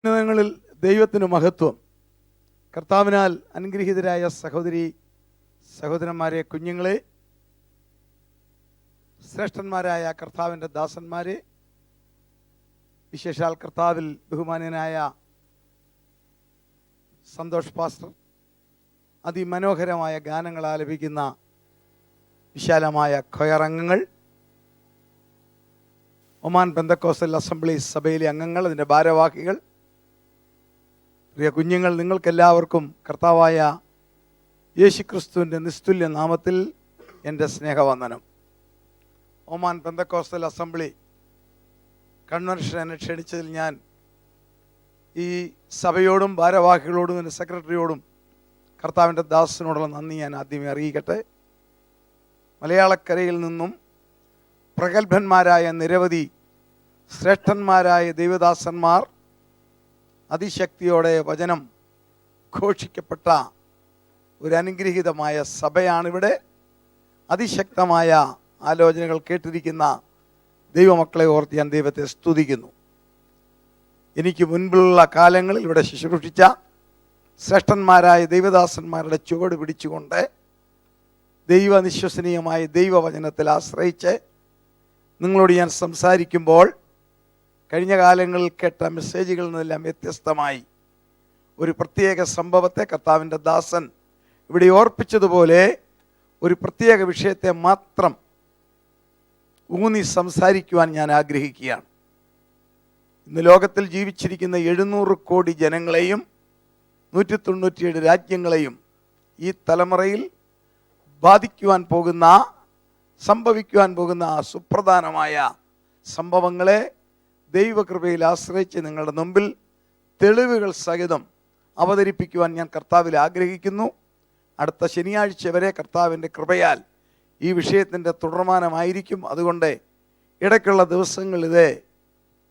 ഉന്നതങ്ങളിൽ ദൈവത്തിന് മഹത്വം. കർത്താവിനാൽ അനുഗ്രഹീതരായ സഹോദരി സഹോദരന്മാരെ, കുഞ്ഞുങ്ങളെ, ശ്രേഷ്ഠന്മാരായ കർത്താവിൻ്റെ ദാസന്മാരെ, വിശേഷാൽ കർത്താവിൽ ബഹുമാന്യനായ സന്തോഷ് പാസ്റ്റർ അതിമനോഹരമായ ഗാനങ്ങൾ ആലപിക്കുന്ന വിശാലമായ ഖൊയർ അംഗങ്ങൾ, ഒമാൻ പെന്തക്കോസ്റ്റൽ അസംബ്ലി സഭയിലെ അംഗങ്ങൾ, അതിൻ്റെ ഭാരവാഹികൾ, പ്രിയ കുഞ്ഞുങ്ങൾ, നിങ്ങൾക്കെല്ലാവർക്കും കർത്താവായ യേശുക്രിസ്തുവിൻ്റെ നിസ്തുല്യ നാമത്തിൽ എൻ്റെ സ്നേഹവന്ദനം. ഒമാൻ പെന്തക്കോസ്റ്റൽ അസംബ്ലി കൺവെൻഷൻ എന്നെ ക്ഷണിച്ചതിൽ ഞാൻ ഈ സഭയോടും ഭാരവാഹികളോടും എൻ്റെ സെക്രട്ടറിയോടും കർത്താവിൻ്റെ ദാസനോടുള്ള നന്ദി ഞാൻ ആദ്യമേ അറിയിക്കട്ടെ. മലയാളക്കരയിൽ നിന്നും പ്രഗത്ഭന്മാരായ നിരവധി ശ്രേഷ്ഠന്മാരായ ദൈവദാസന്മാർ അതിശക്തിയോടെ വചനം ഘോഷിക്കപ്പെട്ട ഒരു അനുഗ്രഹീതമായ സഭയാണിവിടെ. അതിശക്തമായ ആലോചനകൾ കേട്ടിരിക്കുന്ന ദൈവമക്കളെ ഓർത്ത് ഞാൻ ദൈവത്തെ സ്തുതിക്കുന്നു. എനിക്ക് മുൻപുള്ള കാലങ്ങളിൽ ഇവിടെ ശുശ്രൂഷിച്ച ശ്രേഷ്ഠന്മാരായ ദൈവദാസന്മാരുടെ ചുവട് പിടിച്ചുകൊണ്ട് ദൈവനിശ്വസനീയമായ ദൈവവചനത്തിൽ ആശ്രയിച്ച് നിങ്ങളോട് ഞാൻ സംസാരിക്കുമ്പോൾ കഴിഞ്ഞ കാലങ്ങളിൽ കേട്ട മെസ്സേജുകളിൽ നിന്നെല്ലാം വ്യത്യസ്തമായി ഒരു പ്രത്യേക സംഭവത്തെ കർത്താവിൻ്റെ ദാസൻ ഇവിടെ ഓർപ്പിച്ചതുപോലെ ഒരു പ്രത്യേക വിഷയത്തെ മാത്രം ഊന്നി സംസാരിക്കുവാൻ ഞാൻ ആഗ്രഹിക്കുകയാണ്. ഇന്ന് ലോകത്തിൽ ജീവിച്ചിരിക്കുന്ന 700 കോടി ജനങ്ങളെയും 197 രാജ്യങ്ങളെയും ഈ തലമുറയിൽ ബാധിക്കുവാൻ പോകുന്ന, സംഭവിക്കുവാൻ പോകുന്ന സുപ്രധാനമായ സംഭവങ്ങളെ ദൈവകൃപയിൽ ആശ്രയിച്ച് നിങ്ങളുടെ മുമ്പിൽ തെളിവുകൾ സഹിതം അവതരിപ്പിക്കുവാൻ ഞാൻ കർത്താവിൽ ആഗ്രഹിക്കുന്നു. അടുത്ത ശനിയാഴ്ച വരെ കർത്താവിൻ്റെ കൃപയാൽ ഈ വിഷയത്തിൻ്റെ തുടർമാനമായിരിക്കും. അതുകൊണ്ട് ഇടയ്ക്കുള്ള ദിവസങ്ങൾ ഇത്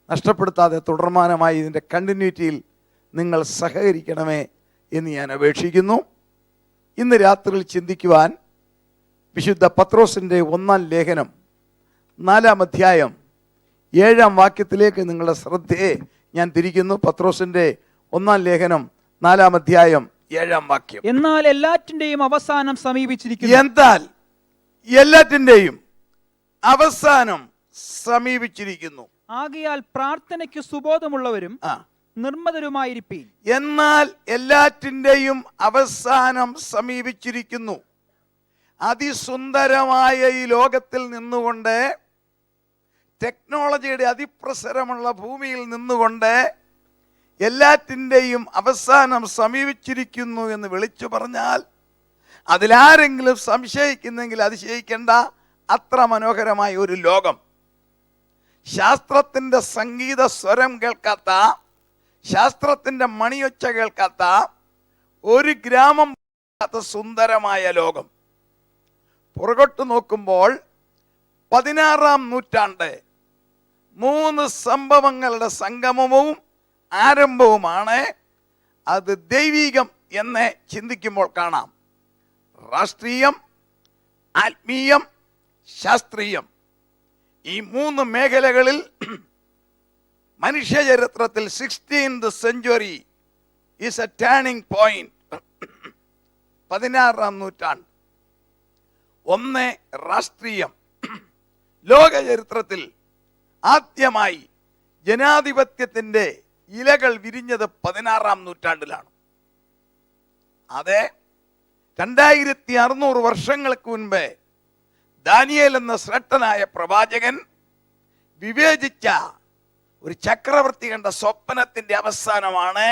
നഷ്ടപ്പെടുത്താതെ തുടർമാനമായി ഇതിൻ്റെ കണ്ടിന്യൂറ്റിയിൽ നിങ്ങൾ സഹകരിക്കണമേ എന്ന് ഞാൻ അപേക്ഷിക്കുന്നു. ഇന്ന് രാത്രിയിൽ ചിന്തിക്കുവാൻ വിശുദ്ധ പത്രോസിൻ്റെ 1-ാം ലേഖനം 4-ാം അധ്യായം 7-ാം വാക്യത്തിലേക്ക് നിങ്ങളുടെ ശ്രദ്ധയെ ഞാൻ തിരിക്കുന്നു. പത്രോസിൻ്റെ 1-ാം ലേഖനം 4-ാം അധ്യായം 7-ാം വാക്യം. എന്നാൽ എല്ലാറ്റിന്റെയും അവസാനം സമീപിച്ചിരിക്കുന്നു. എന്നാൽ എല്ലാറ്റിന്റെയും അവസാനം സമീപിച്ചിരിക്കുന്നു. ആകയാൽ പ്രാർത്ഥനയ്ക്ക് സുബോധമുള്ളവരും നിർമ്മതരുമായിരിപ്പീൻ. എന്നാൽ എല്ലാറ്റിന്റെയും അവസാനം സമീപിച്ചിരിക്കുന്നു. അതിസുന്ദരമായ ഈ ലോകത്തിൽ നിന്നുകൊണ്ട്, ടെക്നോളജിയുടെ അതിപ്രസരമുള്ള ഭൂമിയിൽ നിന്നുകൊണ്ട് എല്ലാറ്റിൻ്റെയും അവസാനം സമീപിച്ചിരിക്കുന്നു എന്ന് വിളിച്ചു പറഞ്ഞാൽ അതിലാരെങ്കിലും സംശയിക്കുന്നെങ്കിൽ അതിശയിക്കേണ്ട. അത്ര മനോഹരമായ ഒരു ലോകം, ശാസ്ത്രത്തിൻ്റെ സംഗീത സ്വരം കേൾക്കാത്ത, ശാസ്ത്രത്തിൻ്റെ മണിയൊച്ച കേൾക്കാത്ത, ഒരു ഗ്രാമം സുന്ദരമായ ലോകം. പുറകോട്ട് നോക്കുമ്പോൾ 16-ാം നൂറ്റാണ്ട് 3 സംഭവങ്ങളുടെ സംഗമവും ആരംഭവുമാണ്. അത് ദൈവികം എന്ന് ചിന്തിക്കുമ്പോൾ കാണാം. രാഷ്ട്രീയം, ആത്മീയം, ശാസ്ത്രീയം, ഈ 3 മേഖലകളിൽ മനുഷ്യചരിത്രത്തിൽ 16th century is A turning point. 16-ാം നൂറ്റാണ്ട്. 1 രാഷ്ട്രീയം. ലോക ചരിത്രത്തിൽ ആദ്യമായി ജനാധിപത്യത്തിൻ്റെ ഇലകൾ വിരിഞ്ഞത് 16-ാം നൂറ്റാണ്ടിലാണ്. അതെ, 2600 വർഷങ്ങൾക്ക് മുൻപ് ദാനിയേൽ എന്ന ശ്രേഷ്ഠനായ പ്രവാചകൻ വിവേചിച്ച ഒരു ചക്രവർത്തി കണ്ട സ്വപ്നത്തിന്റെ അവസാനമാണ്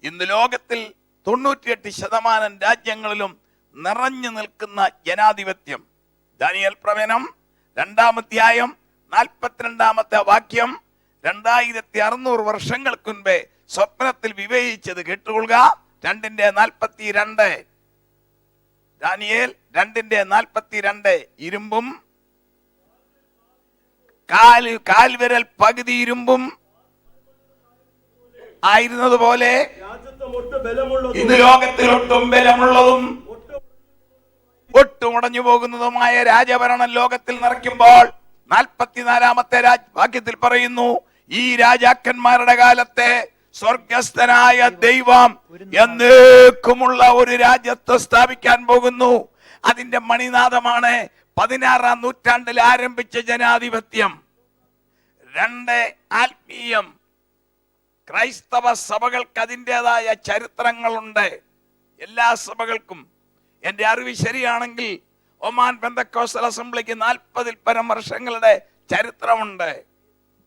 ഇന്ന് ലോകത്തിൽ 98% രാജ്യങ്ങളിലും നിറഞ്ഞു നിൽക്കുന്ന ജനാധിപത്യം. ദാനിയേൽ പ്രവചനം 2-ാം അധ്യായം 42-ാമത്തെ വാക്യം. 2600 വർഷങ്ങൾക്ക് മുൻപേ സ്വപ്നത്തിൽ വിവേചിച്ചത് കേട്ടുകൊള്ളുക. 2:42. ദാനിയേൽ 2:42. ഇരുമ്പും കാൽവിരൽ പകുതി ഇരുമ്പും ആയിരുന്നതുപോലെ ഇന്ന് ലോകത്തിൽ ഒട്ടും ബലമുള്ളതും ഒട്ടും ഉടഞ്ഞു പോകുന്നതുമായ രാജഭരണം ലോകത്തിൽ നിറയ്ക്കുമ്പോൾ 44-ാമത്തെ വാക്യത്തിൽ പറയുന്നു, ഈ രാജാക്കന്മാരുടെ കാലത്തെ സ്വർഗസ്ഥനായ ദൈവം എന്നേക്കുമുള്ള ഒരു രാജ്യത്ത് സ്ഥാപിക്കാൻ പോകുന്നു. അതിന്റെ മണിനാഥമാണ് 16-ാം നൂറ്റാണ്ടിൽ ആരംഭിച്ച ജനാധിപത്യം. 2 ആത്മീയം. ക്രൈസ്തവ സഭകൾക്ക് അതിൻ്റെതായ ചരിത്രങ്ങളുണ്ട്. എല്ലാ സഭകൾക്കും. എന്റെ അറിവ് ശരിയാണെങ്കിൽ ഒമാൻ പെന്തക്കോസ്റ്റൽ അസംബ്ലിക്ക് 40-ൽ പരം വർഷങ്ങളുടെ ചരിത്രമുണ്ട്.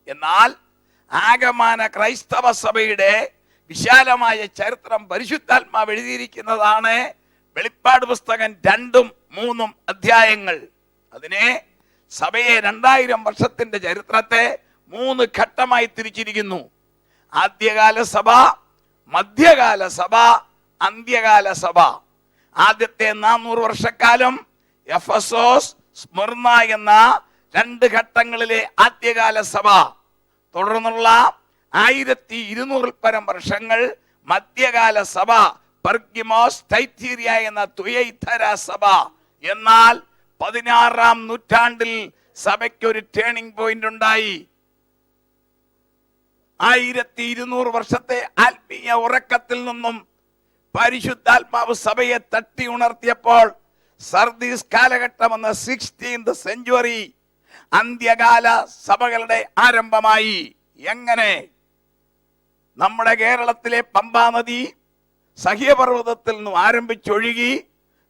എന്നാൽ ആകമാന ക്രൈസ്തവ സഭയുടെ വിശാലമായ ചരിത്രം പരിശുദ്ധാത്മാവ് എഴുതിയിരിക്കുന്നതാണ് വെളിപ്പാട് പുസ്തകം 2ഉം 3ഉം അധ്യായങ്ങൾ. അതിനെ സഭയെ 2000 വർഷത്തിന്റെ ചരിത്രത്തെ 3 ഘട്ടമായി തിരിച്ചിരിക്കുന്നു. ആദ്യകാല സഭ, മധ്യകാല സഭ, അന്ത്യകാല സഭ. ആദ്യത്തെ 400 വർഷക്കാലം എഫസോസ്, സ്മിർന എന്ന 2 ഘട്ടങ്ങളിലെ ആദ്യകാല സഭ. തുടർന്നുള്ള 1200 പരം വർഷങ്ങൾ മധ്യകാല സഭ, പെർഗമോസ്, തൈത്തീരിയ എന്ന തുയൈത്തര സഭ. എന്നാൽ 16-ാം നൂറ്റാണ്ടിൽ സഭയ്ക്ക് ഒരു ടേണിംഗ് പോയിന്റ് ഉണ്ടായി. 1200 വർഷത്തെ ആത്മീയ ഉറക്കത്തിൽ നിന്നും പരിശുദ്ധാത്മാവ് സഭയെ തട്ടി ഉണർത്തിയപ്പോൾ സർദീസ് കാലഘട്ടം എന്ന 16th സെഞ്ച്വറി അന്ത്യകാല സഭകളുടെ ആരംഭമായി. എങ്ങനെ? നമ്മുടെ കേരളത്തിലെ പമ്പാ നദി സഹ്യപർവ്വതത്തിൽ നിന്നും ആരംഭിച്ചൊഴുകി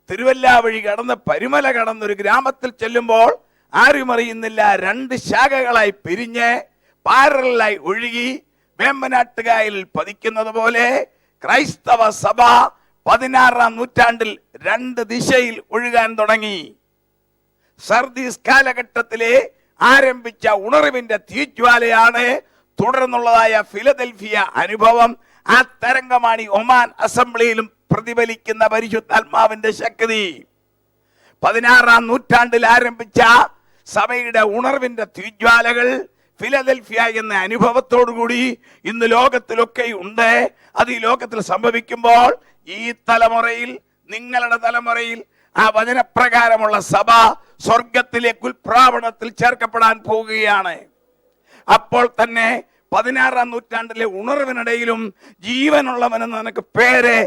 തിരുവല്ല വഴി കടന്ന് പരിമല കടന്നൊരു ഗ്രാമത്തിൽ ചെല്ലുമ്പോൾ ആരും അറിയുന്നില്ല 2 ശാഖകളായി പിരിഞ്ഞ് പാരലായി ഒഴുകി വേമ്പനാട്ടുകായലിൽ പതിക്കുന്നത് പോലെ ക്രൈസ്തവ സഭ 16-ാം നൂറ്റാണ്ടിൽ 2 ദിശയിൽ ഒഴുകാൻ തുടങ്ങി. സർദീസ് കാലഘട്ടത്തിലെ ആരംഭിച്ച ഉണർവിന്റെ തീജ്വാലയാണ് തുടർന്നുള്ളതായ ഫിലദൽഫിയ അനുഭവം. ആ തരംഗമാണ് ഒമാൻ അസംബ്ലിയിലും പ്രതിഫലിക്കുന്ന പരിശുദ്ധാത്മാവിന്റെ ശക്തി. 16-ാം നൂറ്റാണ്ടിൽ ആരംഭിച്ച സഭയുടെ ഉണർവിന്റെ തീജ്വാലകൾ ഫിലദൽഫിയ എന്ന അനുഭവത്തോടുകൂടി ഇന്ന് ലോകത്തിലൊക്കെ ഉണ്ട്. അത് ഈ ലോകത്തിൽ സംഭവിക്കുമ്പോൾ ഈ തലമുറയിൽ, നിങ്ങളുടെ തലമുറയിൽ ആ വചനപ്രകാരമുള്ള സഭ സ്വർഗത്തിലേക്ക് ഉൽപ്രാവണത്തിൽ ചേർക്കപ്പെടാൻ പോകുകയാണ്. അപ്പോൾ തന്നെ 16-ാം നൂറ്റാണ്ടിലെ ഉണർവിനിടയിലും ജീവനുള്ളവനെന്ന് നിനക്ക് പേര്,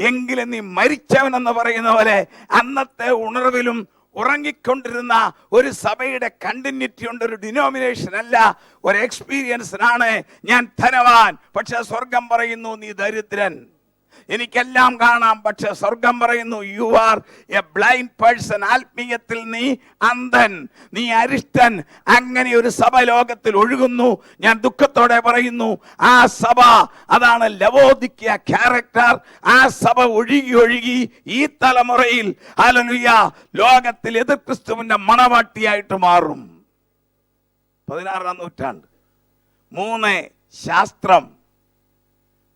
എങ്കിലും നീ മരിച്ചവനെന്ന് പറയുന്ന പോലെ അന്നത്തെ ഉണർവിലും ഉറങ്ങിക്കൊണ്ടിരുന്ന ഒരു സഭയുടെ കണ്ടിന്യൂറ്റി ഉണ്ട്. ഒരു ഡിനോമിനേഷൻ അല്ല, ഒരു എക്സ്പീരിയൻസിനാണ്. ഞാൻ ധനവാൻ, പക്ഷെ സ്വർഗം പറയുന്നു നീ ദരിദ്രൻ. എനിക്കെല്ലാം കാണാം, പക്ഷെ സ്വർഗം പറയുന്നു you are a blind person. ആത്മീയത്തിൽ നീ അന്ധൻ, നീ അരിഷ്ടൻ. അങ്ങനെ ഒരു സഭ ലോകത്തിൽ ഒഴുകുന്നു. ഞാൻ ദുഃഖത്തോടെ പറയുന്നു, ആ സഭ, അതാണ് ലവോദിക്കിയ ക്യാരക്ടർ. ആ സഭ ഒഴുകി ഒഴുകി ഈ തലമുറയിൽ ഹല്ലേലൂയ ലോകത്തിൽ എതിർ ക്രിസ്തുവിന്റെ മണവാട്ടിയായിട്ട് മാറും. 16-ാം നൂറ്റാണ്ട്. 3 ശാസ്ത്രം.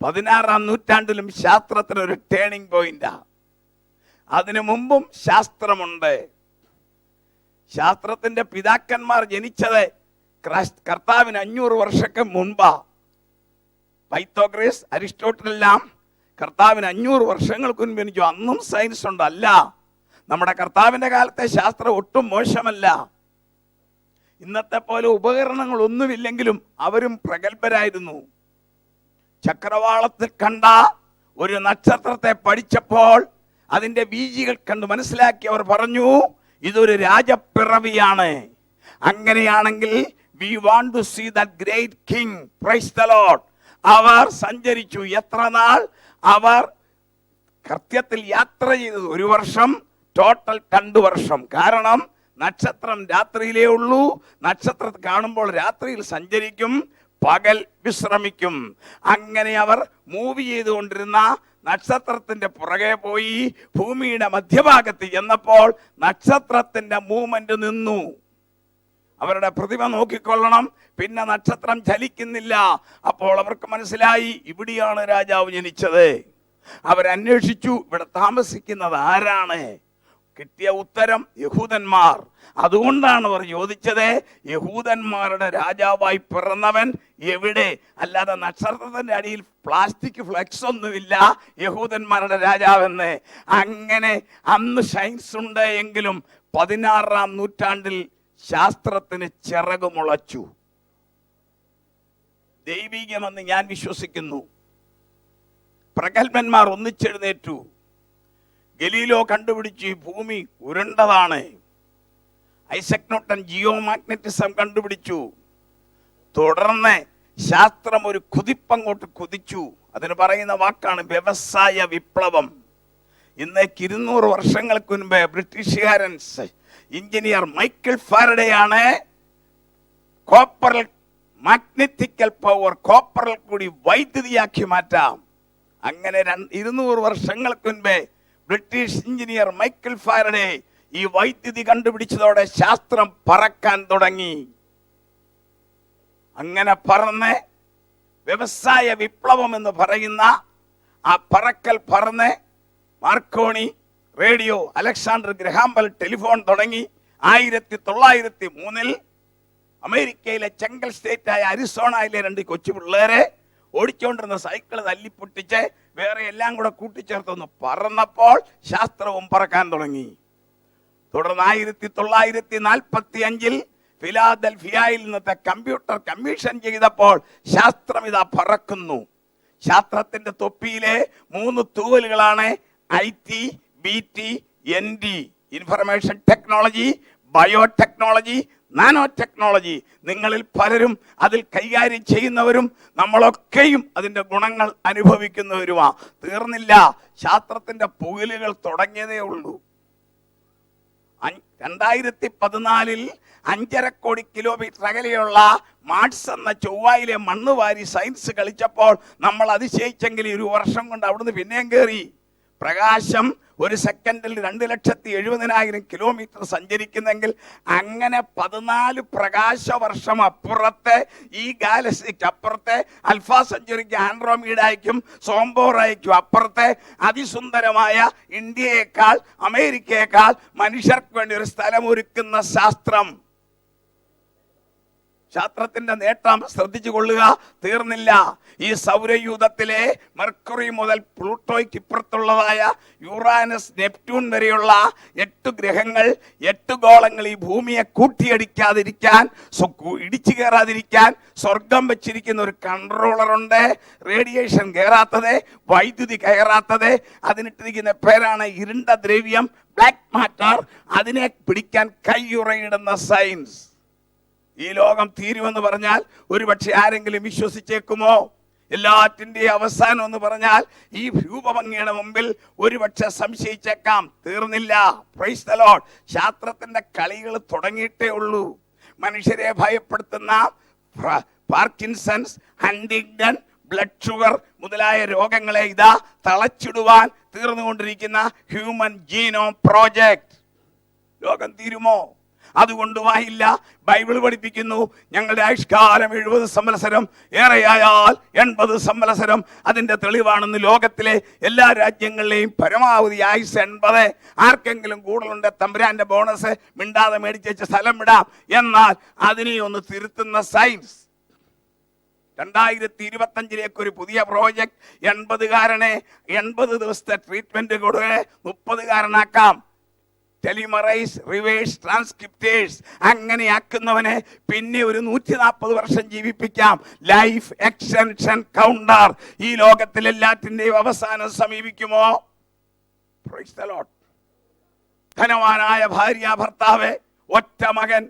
16-ാം നൂറ്റാണ്ടിലും ശാസ്ത്രത്തിന് ഒരു ടേണിംഗ് പോയിന്റാ. അതിനു മുമ്പും ശാസ്ത്രമുണ്ട്. ശാസ്ത്രത്തിന്റെ പിതാക്കന്മാർ ജനിച്ചത് കർത്താവിന് 500 വർഷക്ക് മുൻപാ. പൈത്തോഗ്രസ്, അരിസ്റ്റോട്ടിലെല്ലാം കർത്താവിന് 500 വർഷങ്ങൾക്ക് മുൻപ് ജനിച്ചു. അന്നും സയൻസ് ഉണ്ട്. അല്ല, നമ്മുടെ കർത്താവിന്റെ കാലത്തെ ശാസ്ത്രം ഒട്ടും മോശമല്ല. ഇന്നത്തെ പോലെ ഉപകരണങ്ങളൊന്നുമില്ലെങ്കിലും അവരും പ്രഗത്ഭരായിരുന്നു. ചക്രവാളത്തിൽ കണ്ട ഒരു നക്ഷത്രത്തെ പഠിച്ചപ്പോൾ അതിന്റെ ബീജികൾ കണ്ട് മനസ്സിലാക്കി അവർ പറഞ്ഞു, ഇതൊരു രാജപ്പിറവിയാണ്. അങ്ങനെയാണെങ്കിൽ we want to see that great king. Praise the Lord. അവർ സഞ്ചരിച്ചു. എത്ര നാൾ? അവർ കൃത്യത്തിൽ യാത്ര ചെയ്തത് 1 വർഷം, ടോട്ടൽ 2 വർഷം. കാരണം നക്ഷത്രം രാത്രിയിലേ ഉള്ളൂ. നക്ഷത്രത്തെ കാണുമ്പോൾ രാത്രിയിൽ സഞ്ചരിക്കും, പകൽ വിശ്രമിക്കും. അങ്ങനെ അവർ മൂവ് ചെയ്തുകൊണ്ടിരുന്ന നക്ഷത്രത്തിന്റെ പുറകെ പോയി ഭൂമിയുടെ മധ്യഭാഗത്ത് ചെന്നപ്പോൾ നക്ഷത്രത്തിന്റെ മൂവ്മെന്റ് നിന്നു. അവരുടെ പ്രതിമ നോക്കിക്കൊള്ളണം, പിന്നെ നക്ഷത്രം ചലിക്കുന്നില്ല. അപ്പോൾ അവർക്ക് മനസ്സിലായി ഇവിടെയാണ് രാജാവ് ജനിച്ചത്. അവരന്വേഷിച്ചു ഇവിടെ താമസിക്കുന്നത് ആരാണ്. കിട്ടിയ ഉത്തരം യഹൂദന്മാർ. അതുകൊണ്ടാണ് അവർ ചോദിച്ചത്, യഹൂദന്മാരുടെ രാജാവായി പിറന്നവൻ എവിടെ? അല്ലാതെ നക്ഷത്രത്തിന്റെ അടിയിൽ പ്ലാസ്റ്റിക് ഫ്ലെക്സ് ഒന്നുമില്ല യഹൂദന്മാരുടെ രാജാവെന്ന്. അങ്ങനെ അന്ന് സയൻസ് ഉണ്ട് എങ്കിലും 16-ാം നൂറ്റാണ്ടിൽ ശാസ്ത്രത്തിന് ചിറക് മുളച്ചു. ദൈവികമെന്ന് ഞാൻ വിശ്വസിക്കുന്നു. പ്രഗത്ഭന്മാർ ഒന്നിച്ചെഴുന്നേറ്റു. ഗലീലോ കണ്ടുപിടിച്ചു ഈ ഭൂമി ഉരുണ്ടതാണ്. ഐസക് ന്യൂട്ടൻ ജിയോ മാഗ്നറ്റിസം കണ്ടുപിടിച്ചു. തുടർന്ന് ശാസ്ത്രം ഒരു കുതിപ്പങ്ങോട്ട് കുതിച്ചു. അതിന് പറയുന്ന വാക്കാണ് വ്യവസായ വിപ്ലവം. ഇന്നേക്ക് 200 വർഷങ്ങൾക്ക് മുൻപ് ബ്രിട്ടീഷുകാരൻ എഞ്ചിനീയർ മൈക്കിൾ ഫാരഡെയാണ് കോപ്പറൽ മാഗ്നറ്റിക്കൽ പവർ, കോപ്പറിൽ കൂടി വൈദ്യുതിയാക്കി മാറ്റാം. അങ്ങനെ 200 വർഷങ്ങൾക്ക് മുൻപേ ബ്രിട്ടീഷ് എഞ്ചിനീയർ മൈക്കിൾ ഫാരഡെ ഈ വൈദ്യുതി കണ്ടുപിടിച്ചതോടെ ശാസ്ത്രം പറക്കാൻ തുടങ്ങി. അങ്ങനെ പറന്ന് വ്യവസായ വിപ്ലവം എന്ന് പറയുന്ന ആ പറക്കൽ പറന്ന് Marconi radio, Alexander Graham bell telephone തുടങ്ങി. 1903 അമേരിക്കയിലെ ചെങ്കൽ സ്റ്റേറ്റായ അരിസോണയിലെ 2 കൊച്ചു പിള്ളേരെ ഓടിച്ചുകൊണ്ടിരുന്ന സൈക്കിൾ തല്ലിപ്പൊട്ടിച്ച് വേറെ എല്ലാം കൂടെ കൂട്ടിച്ചേർത്തൊന്ന് പറന്നപ്പോൾ ശാസ്ത്രവും പറക്കാൻ തുടങ്ങി. തുടർന്ന് 1945 ഫിലാദൽഫിയയിൽ നിന്നത്തെ കമ്പ്യൂട്ടർ കമ്മീഷൻ ചെയ്തപ്പോൾ ശാസ്ത്രം ഇതാ പറക്കുന്നു. ശാസ്ത്രത്തിന്റെ തൊപ്പിയിലെ 3 തൂവലുകളാണ് IT, BT, ND, information technology, biotechnology, nano technology. നിങ്ങളിൽ പലരും അതിൽ കൈകാര്യം ചെയ്യുന്നവരും നമ്മളൊക്കെയും അതിന്റെ ഗുണങ്ങൾ അനുഭവിക്കുന്നവരുമാ. തീർന്നില്ല, ശാസ്ത്രത്തിന്റെ പുകലുകൾ തുടങ്ങിയതേ ഉള്ളൂ. 2014 5.5 കോടി കിലോമീറ്റർ അകലെയുള്ള മാർസ് എന്ന ചൊവ്വയിലെ മണ്ണ് വാരി സയൻസ് കളിച്ചപ്പോൾ നമ്മൾ അതിശയിച്ചെങ്കിൽ 1 വർഷം കൊണ്ട് അവിടുന്ന് പിന്നെയും കയറി. പ്രകാശം 1 സെക്കൻഡിൽ 2,70,000 കിലോമീറ്റർ സഞ്ചരിക്കുന്നെങ്കിൽ അങ്ങനെ 14 പ്രകാശ വർഷം അപ്പുറത്തെ ഈ ഗാലക്സിക്ക് അപ്പുറത്തെ അൽഫാ സെഞ്ചുറിക്ക്, ആൻഡ്രോമീഡയ്ക്കും സോംബോറയ്ക്കും അപ്പുറത്തെ അതിസുന്ദരമായ ഇന്ത്യയേക്കാൾ അമേരിക്കയേക്കാൾ മനുഷ്യർക്ക് വേണ്ടി ഒരു സ്ഥലം ഒരുക്കുന്ന ശാസ്ത്രം. ശാസ്ത്രത്തിന്റെ നേട്ടം ശ്രദ്ധിച്ചു കൊള്ളുക. തീർന്നില്ല. ഈ സൗരയൂഥത്തിലെ മെർക്കുറി മുതൽ പ്ലൂട്ടോയ്ക്ക് ഇപ്പുറത്തുള്ളതായ യുറാനസ്, നെപ്റ്റ്യൂൺ വരെയുള്ള 8 ഗ്രഹങ്ങൾ, 8 ഗോളങ്ങൾ ഈ ഭൂമിയെ കൂട്ടിയടിക്കാതിരിക്കാൻ, ഇടിച്ചു കയറാതിരിക്കാൻ സ്വർഗം വെച്ചിരിക്കുന്ന ഒരു കൺട്രോളർ ഉണ്ട്. റേഡിയേഷൻ കയറാത്തത്, വൈദ്യുതി കയറാത്തത്. അതിനിട്ടിരിക്കുന്ന പേരാണ് ഇരുണ്ട ദ്രവ്യം, ബ്ലാക്ക് മാറ്റർ. അതിനെ പിടിക്കാൻ കയ്യുറയിടുന്ന സയൻസ്. ഈ ലോകം തീരുമെന്ന് പറഞ്ഞാൽ ഒരുപക്ഷെ ആരെങ്കിലും വിശ്വസിച്ചേക്കുമോ? എല്ലാറ്റിൻ്റെയും അവസാനം എന്ന് പറഞ്ഞാൽ ഈ രൂപഭംഗിയുടെ മുമ്പിൽ ഒരുപക്ഷെ സംശയിച്ചേക്കാം. തീർന്നില്ല. Price the Lord. ശാസ്ത്രത്തിന്റെ കളികൾ തുടങ്ങിയിട്ടേ ഉള്ളൂ. മനുഷ്യരെ ഭയപ്പെടുത്തുന്ന പാർക്കിൻസൺസ്, ഹണ്ടിങ്ടൺ, ബ്ലഡ് ഷുഗർ മുതലായ രോഗങ്ങളെ ഇതാ തളച്ചിടുവാൻ തീർന്നുകൊണ്ടിരിക്കുന്ന ഹ്യൂമൻ ജീനോം പ്രോജക്ട്. ലോകം തീരുമോ? അതുകൊണ്ടുമായില്ല. ബൈബിൾ പഠിപ്പിക്കുന്നു, ഞങ്ങളുടെ ആയുഷ്കാലം 70 സംവത്സരം, ഏറെയായാൽ 80 സംവത്സരം. അതിന്റെ തെളിവാണെന്ന് ലോകത്തിലെ എല്ലാ രാജ്യങ്ങളിലെയും പരമാവധി ആയുസ് 80. ആർക്കെങ്കിലും കൂടുതലുണ്ട്, തമ്പുരാന്റെ ബോണസ് മിണ്ടാതെ മേടിച്ച് സ്ഥലം വിടാം. എന്നാൽ അതിനെ ഒന്ന് തിരുത്തുന്ന സയൻസ്. 2025 ഒരു പുതിയ പ്രോജക്ട്. 80-കാരനെ 80 ദിവസത്തെ ട്രീറ്റ്മെന്റ് കൊടുത്ത് 30-കാരനാക്കാം. ടെലിമറൈസ്, റിവേഴ്സ് ട്രാൻസ്ക്രിപ്റ്റേഴ്സ് അങ്ങനെ ആക്കുന്നവനെ പിന്നെ ഒരു 140 വർഷം ജീവിപ്പിക്കാം. Life extension counter. ഈ ലോകത്തിൽ എല്ലാറ്റിന്റെയും അവസാനം സമീപിക്കുമോ? Praise the lord. ധനവാനായ ഭാര്യ, ഭർത്താവ്, ഒറ്റ മകൻ,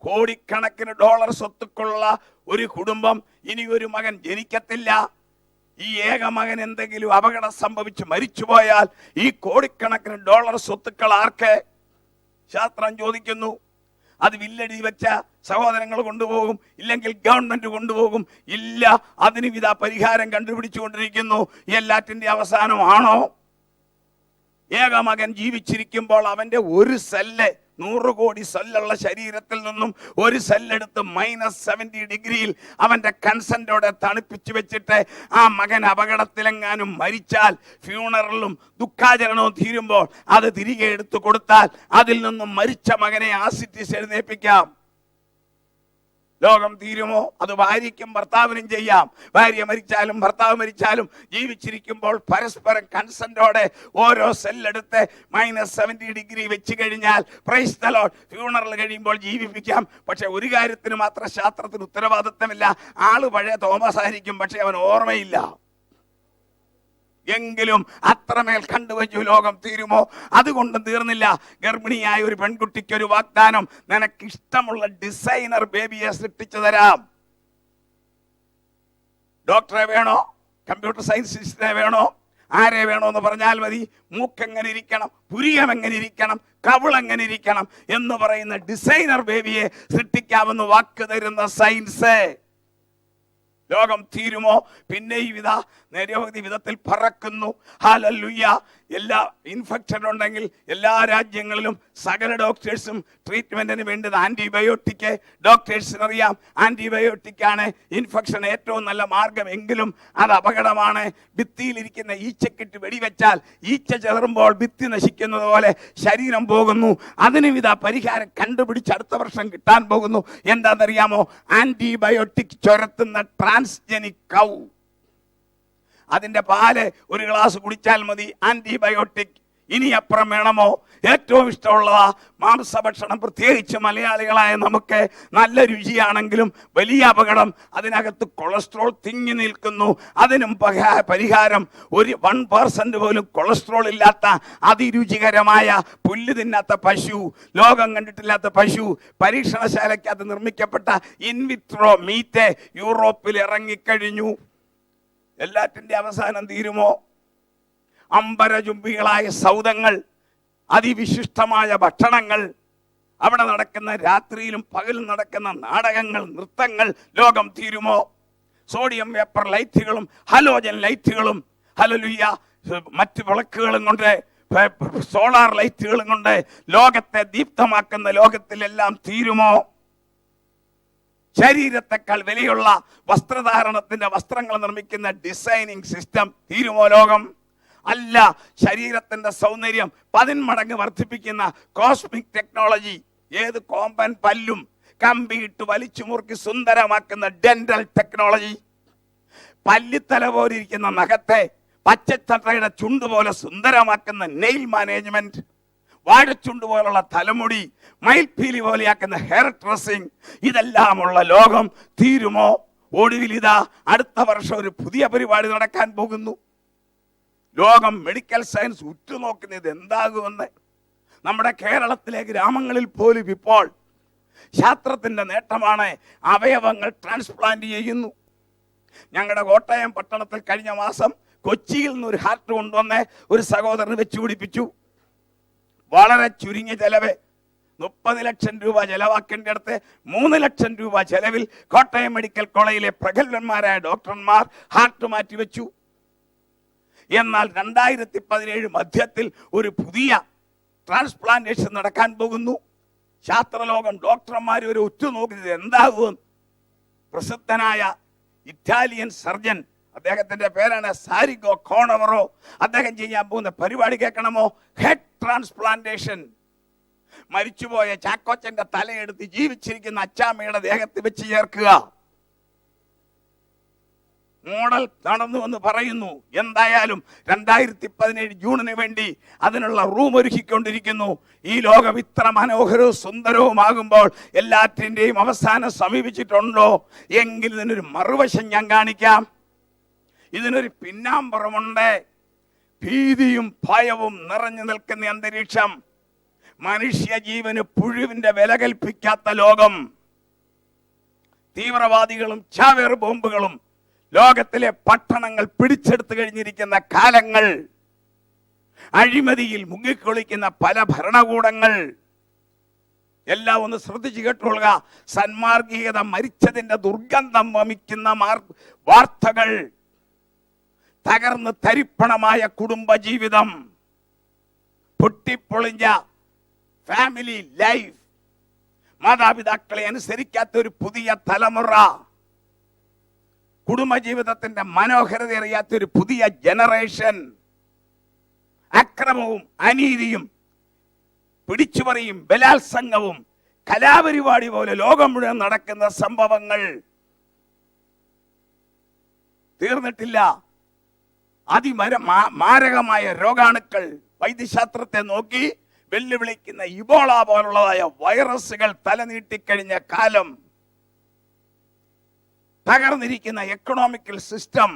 കോടിക്കണക്കിന് ഡോളർ സ്വത്തുക്കളുള്ള ഒരു കുടുംബം. ഇനി ഒരു മകൻ ജനിക്കത്തില്ല. ഈ ഏക മകൻ എന്തെങ്കിലും അപകടം സംഭവിച്ച് മരിച്ചുപോയാൽ ഈ കോടിക്കണക്കിന് ഡോളർ സ്വത്തുക്കൾ ആർക്ക്? ശാസ്ത്രം ചോദിക്കുന്നു. അത് വില്ലടി വെച്ച സഹോദരങ്ങൾ കൊണ്ടുപോകും, ഇല്ലെങ്കിൽ ഗവൺമെന്റ് കൊണ്ടുപോകും. ഇല്ല, അതിന് വിധ പരിഹാരം കണ്ടുപിടിച്ചുകൊണ്ടിരിക്കുന്നു. എല്ലാറ്റിന്റെ അവസാനമാണോ? ഏക മകൻ ജീവിച്ചിരിക്കുമ്പോൾ അവന്റെ ഒരു സെല്ല് 100 കോടി സെല്ലുള്ള ശരീരത്തിൽ നിന്നും ഒരു സെല്ലെടുത്ത് -70 ഡിഗ്രിയിൽ അവന്റെ കൺസെന്റോടെ തണുപ്പിച്ചു വെച്ചിട്ട് ആ മകൻ അപകടത്തിലെങ്ങാനും മരിച്ചാൽ ഫ്യൂണറലും ദുഃഖാചരണവും തീരുമ്പോൾ അത് തിരികെ എടുത്തു കൊടുത്താൽ അതിൽ നിന്നും മരിച്ച മകനെ ആസിറ്റിസ് എഴുന്നേൽപ്പിക്കാം. ലോകം തീരുമോ? അത് ഭാര്യയ്ക്കും ഭർത്താവിനും ചെയ്യാം. ഭാര്യ മരിച്ചാലും ഭർത്താവ് മരിച്ചാലും ജീവിച്ചിരിക്കുമ്പോൾ പരസ്പരം കൺസെന്റോടെ ഓരോ സെല്ലെടുത്ത് -70 ഡിഗ്രി വെച്ച് കഴിഞ്ഞാൽ പ്രൈസ് ദി ലോർഡ്, ഫ്യൂണറൽ കഴിയുമ്പോൾ ജീവിപ്പിക്കാം. പക്ഷെ ഒരു കാര്യത്തിന് മാത്രം ശാസ്ത്രത്തിന് ഉത്തരവാദിത്തമില്ല. ആള് പഴയ തോമസ് ആയിരിക്കും, പക്ഷെ അവൻ ഓർമ്മയില്ല. എങ്കിലും അത്രമേൽ കണ്ടുവച്ചു ലോകം തീരുമോ? അതുകൊണ്ടും തീർന്നില്ല. ഗർഭിണിയായ ഒരു പെൺകുട്ടിക്ക് ഒരു വാഗ്ദാനം, നിനക്ക് ഇഷ്ടമുള്ള ഡിസൈനർ ബേബിയെ സൃഷ്ടിച്ചു തരാം. ഡോക്ടറെ വേണോ, കമ്പ്യൂട്ടർ സയൻസിസ്റ്റിനെ വേണോ, ആരെ വേണോ എന്ന് പറഞ്ഞാൽ മതി. മൂക്കെങ്ങനെ ഇരിക്കണം, പുരികം എങ്ങനെ ഇരിക്കണം, കവിളെങ്ങനെ ഇരിക്കണം എന്ന് പറയുന്ന ഡിസൈനർ ബേബിയെ സൃഷ്ടിക്കാമെന്ന് വാക്ക് തരുന്ന സയൻസ്. ലോകം തീരുമോ? പിന്നെ ഈ നിരവധി വിധത്തിൽ പറക്കുന്നു. ഹല്ലേലൂയ. എല്ലാ ഇൻഫെക്ഷൻ ഉണ്ടെങ്കിൽ എല്ലാ രാജ്യങ്ങളിലും സകല ഡോക്ടേഴ്സും ട്രീറ്റ്മെന്റിന് വേണ്ടത് ആന്റിബയോട്ടിക്. ഡോക്ടേഴ്സിന് അറിയാം ആന്റിബയോട്ടിക്കാണ് ഇൻഫെക്ഷൻ ഏറ്റവും നല്ല മാർഗം, എങ്കിലും അത് അപകടമാണ്. ഭിത്തിയിലിരിക്കുന്ന ഈച്ചക്കിട്ട് വെടിവെച്ചാൽ ഈച്ച ചെതറുമ്പോൾ ഭിത്തി നശിക്കുന്നത് പോലെ ശരീരം പോകുന്നു. അതിന് പരിഹാരം കണ്ടുപിടിച്ച് അടുത്ത വർഷം കിട്ടാൻ പോകുന്നു. എന്താണെന്നറിയാമോ? ആന്റിബയോട്ടിക് ചുരത്തുന്ന ട്രാൻസ്ജനിക് കൗ. അതിന്റെ പാല് ഒരു ഗ്ലാസ് കുടിച്ചാൽ മതി, ആന്റിബയോട്ടിക്. ഇനി അപ്പുറം വേണമോ? ഏറ്റവും ഇഷ്ടമുള്ളതാ മാംസഭക്ഷണം. പ്രത്യേകിച്ച് മലയാളികളായ നമുക്ക് നല്ല രുചിയാണെങ്കിലും വലിയ അപകടം, അതിനകത്ത് കൊളസ്ട്രോൾ തിങ്ങി നിൽക്കുന്നു. അതിനും പരിഹാരം 1% പോലും കൊളസ്ട്രോൾ ഇല്ലാത്ത അതിരുചികരമായ പുല്ല് തിന്നാത്ത പശു, ലോകം കണ്ടിട്ടില്ലാത്ത പശു, പരീക്ഷണശാലയ്ക്കകത്ത് നിർമ്മിക്കപ്പെട്ട ഇൻവിട്രോ മീറ്റ് യൂറോപ്പിൽ ഇറങ്ങിക്കഴിഞ്ഞു. എല്ലാറ്റിന്റെ അവസാനം തീരുമോ? അമ്പരചുംബികളായ സൗധങ്ങൾ, അതിവിശിഷ്ടമായ ഭക്ഷണങ്ങൾ, അവിടെ നടക്കുന്ന രാത്രിയിലും പകലും നടക്കുന്ന നാടകങ്ങൾ, നൃത്തങ്ങൾ. ലോകം തീരുമോ? സോഡിയം വേപ്പർ ലൈറ്റുകളും ഹലോജൻ ലൈറ്റുകളും, ഹല്ലേലൂയ, മറ്റ് വിളക്കുകളും കൊണ്ട്, സോളാർ ലൈറ്റുകളും കൊണ്ട് ലോകത്തെ ദീപ്തമാക്കുന്ന ലോകത്തിലെല്ലാം തീരുമോ? ശരീരത്തെക്കാൾ വിലയുള്ള വസ്ത്രധാരണത്തിന്റെ വസ്ത്രങ്ങൾ നിർമ്മിക്കുന്ന ഡിസൈനിങ് സിസ്റ്റം തീരുമോ? ലോകം അല്ല. ശരീരത്തിന്റെ സൗന്ദര്യം 10 മടങ്ങ് വർദ്ധിപ്പിക്കുന്ന കോസ്മിക് ടെക്നോളജി. ഏത് കോമ്പൻ പല്ലും കമ്പിയിട്ട് വലിച്ചു മുറുക്കി സുന്ദരമാക്കുന്ന ഡെന്റൽ ടെക്നോളജി. പല്ലിത്തല പോലിരിക്കുന്ന നഖത്തെ പച്ചച്ചട്ടയുടെ ചുണ്ടുപോലെ സുന്ദരമാക്കുന്ന നെയിൽ മാനേജ്മെന്റ്. വാഴച്ചുണ്ട് പോലുള്ള തലമുടി മയിൽപ്പീലി പോലെയാക്കുന്ന ഹെയർ ഡ്രസ്സിംഗ്. ഇതെല്ലാമുള്ള ലോകം തീരുമോ? ഒടുവിൽ അടുത്ത വർഷം ഒരു പുതിയ പരിപാടി നടക്കാൻ പോകുന്നു. ലോകം മെഡിക്കൽ സയൻസ് ഉറ്റുനോക്കുന്നത് എന്താകുമെന്ന്. നമ്മുടെ കേരളത്തിലെ ഗ്രാമങ്ങളിൽ പോലും ഇപ്പോൾ ശാസ്ത്രത്തിന്റെ നേട്ടമാണ്. അവയവങ്ങൾ ട്രാൻസ്പ്ലാന്റ് ചെയ്യുന്നു. ഞങ്ങളുടെ കോട്ടയം പട്ടണത്തിൽ കഴിഞ്ഞ മാസം കൊച്ചിയിൽ നിന്ന് ഒരു ഹാർട്ട് കൊണ്ടുവന്ന് ഒരു സഹോദരന് വെച്ചു പിടിപ്പിച്ചു. വളരെ ചുരുങ്ങിയ ചെലവ്, 30 ലക്ഷം രൂപ ചെലവാക്കേണ്ട അടുത്ത് 3 ലക്ഷം രൂപ ചെലവിൽ കോട്ടയം മെഡിക്കൽ കോളേജിലെ പ്രഗത്ഭന്മാരായ ഡോക്ടർമാർ ഹാർട്ട് മാറ്റിവെച്ചു. എന്നാൽ 2017 മധ്യത്തിൽ ഒരു പുതിയ ട്രാൻസ്പ്ലാന്റേഷൻ നടക്കാൻ പോകുന്നു. ശാസ്ത്രലോകം ഡോക്ടർമാർ ഒരു ഉറ്റുനോക്കുന്നത് എന്താകും. പ്രസിദ്ധനായ ഇറ്റാലിയൻ സർജൻ, അദ്ദേഹത്തിന്റെ പേരാണ് സാരിഗോ കോണവറോ. അദ്ദേഹം ചെയ്യാൻ പോകുന്ന പരിപാടി കേൾക്കണമോ? Head transplantation. മരിച്ചുപോയ ചാക്കോച്ചന്റെ തലയെടുത്ത് ജീവിച്ചിരിക്കുന്ന അച്ചാമ്മയുടെ ദേഹത്ത് വെച്ച് ചേർക്കുക. മോഡൽ നടന്നു എന്ന് പറയുന്നു. എന്തായാലും 2017 ജൂണിന് വേണ്ടി അതിനുള്ള റൂം ഒരുക്കിക്കൊണ്ടിരിക്കുന്നു. ഈ ലോകം ഇത്ര മനോഹരവും സുന്ദരവുമാകുമ്പോൾ എല്ലാറ്റിൻ്റെയും അവസാനം സമീപിച്ചിട്ടുണ്ടോ? എങ്കിൽ ഇതിനൊരു മറുവശം ഞാൻ കാണിക്കാം. ഇതിനൊരു പിന്നാമ്പുറമുണ്ട്. ഭീതിയും ഭയവും നിറഞ്ഞു നിൽക്കുന്ന അന്തരീക്ഷം. മനുഷ്യ ജീവന് പുഴുവിന്റെ വില കൽപ്പിക്കാത്ത ലോകം. തീവ്രവാദികളും ചാവേർ ബോംബുകളും ലോകത്തിലെ പട്ടണങ്ങൾ പിടിച്ചെടുത്തു കഴിഞ്ഞിരിക്കുന്ന കാലങ്ങൾ. അഴിമതിയിൽ മുങ്ങിക്കൊളിക്കുന്ന പല ഭരണകൂടങ്ങൾ. എല്ലാം ഒന്ന് ശ്രദ്ധിച്ചു കേട്ടുകൊള്ളുക. സന്മാർഗീയത മരിച്ചതിന്റെ ദുർഗന്ധം വമിക്കുന്ന വാർത്തകൾ. തകർന്ന് തരിപ്പണമായ കുടുംബജീവിതം. പൊട്ടിപ്പൊളിഞ്ഞ ഫാമിലി ലൈഫ്. മാതാപിതാക്കളെ അനുസരിക്കാത്ത ഒരു പുതിയ തലമുറ. കുടുംബജീവിതത്തിന്റെ മനോഹരത അറിയാത്ത ഒരു പുതിയ ജനറേഷൻ. അക്രമവും അനീതിയും പിടിച്ചുപറിയും ബലാത്സംഗവും കലാപരിപാടി പോലെ ലോകം മുഴുവൻ നടക്കുന്ന സംഭവങ്ങൾ തീർന്നിട്ടില്ല. മാരകമായ രോഗാണുക്കൾ വൈദ്യശാസ്ത്രത്തെ നോക്കി വെല്ലുവിളിക്കുന്ന ഇബോള പോലുള്ളതായ വൈറസുകൾ തലനീട്ടിക്കഴിഞ്ഞ കാലം. തകർന്നിരിക്കുന്ന എക്കണോമിക്കൽ സിസ്റ്റം.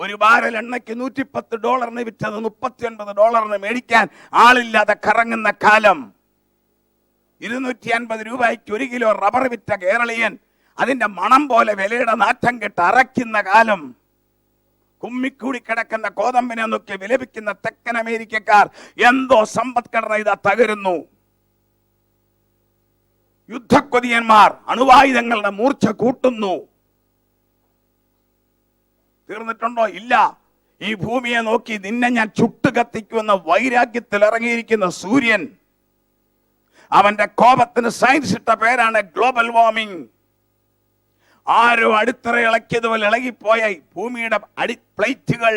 ഒരു ബാരൽ എണ്ണയ്ക്ക് $110 വിറ്റത് $39 മേടിക്കാൻ ആളില്ലാതെ കറങ്ങുന്ന കാലം. 250 രൂപയ്ക്ക് 1 കിലോ റബ്ബർ വിറ്റ കേരളീയൻ അതിന്റെ മണം പോലെ വിലയുടെ നാറ്റം കെട്ട് അറയ്ക്കുന്ന കാലം. കുമ്മിക്കൂടി കിടക്കുന്ന കോതമ്പിനെ നോക്കി വിലപിക്കുന്ന തെക്കൻ അമേരിക്കക്കാർ എന്തോ സമ്പദ്ഘടന ഇതാ തകരുന്നു. യുദ്ധക്കൊതിയന്മാർ അണുവായുധങ്ങളുടെ മൂർച്ച കൂട്ടുന്നു. തീർന്നിട്ടുണ്ടോ? ഇല്ല. ഈ ഭൂമിയെ നോക്കി നിന്നെ ഞാൻ ചുട്ടു കത്തിക്കുമെന്ന വൈരാഗ്യത്തിൽ ഇറങ്ങിയിരിക്കുന്ന സൂര്യൻ, അവന്റെ കോപത്തിന് സയൻസ് ഇട്ട പേരാണ് ഗ്ലോബൽ വാർമിംഗ്. ആരോ അടിത്തറ ഇളക്കിയതുപോലെ ഇളകിപ്പോയ ഭൂമിയുടെ പ്ലേറ്റുകൾ,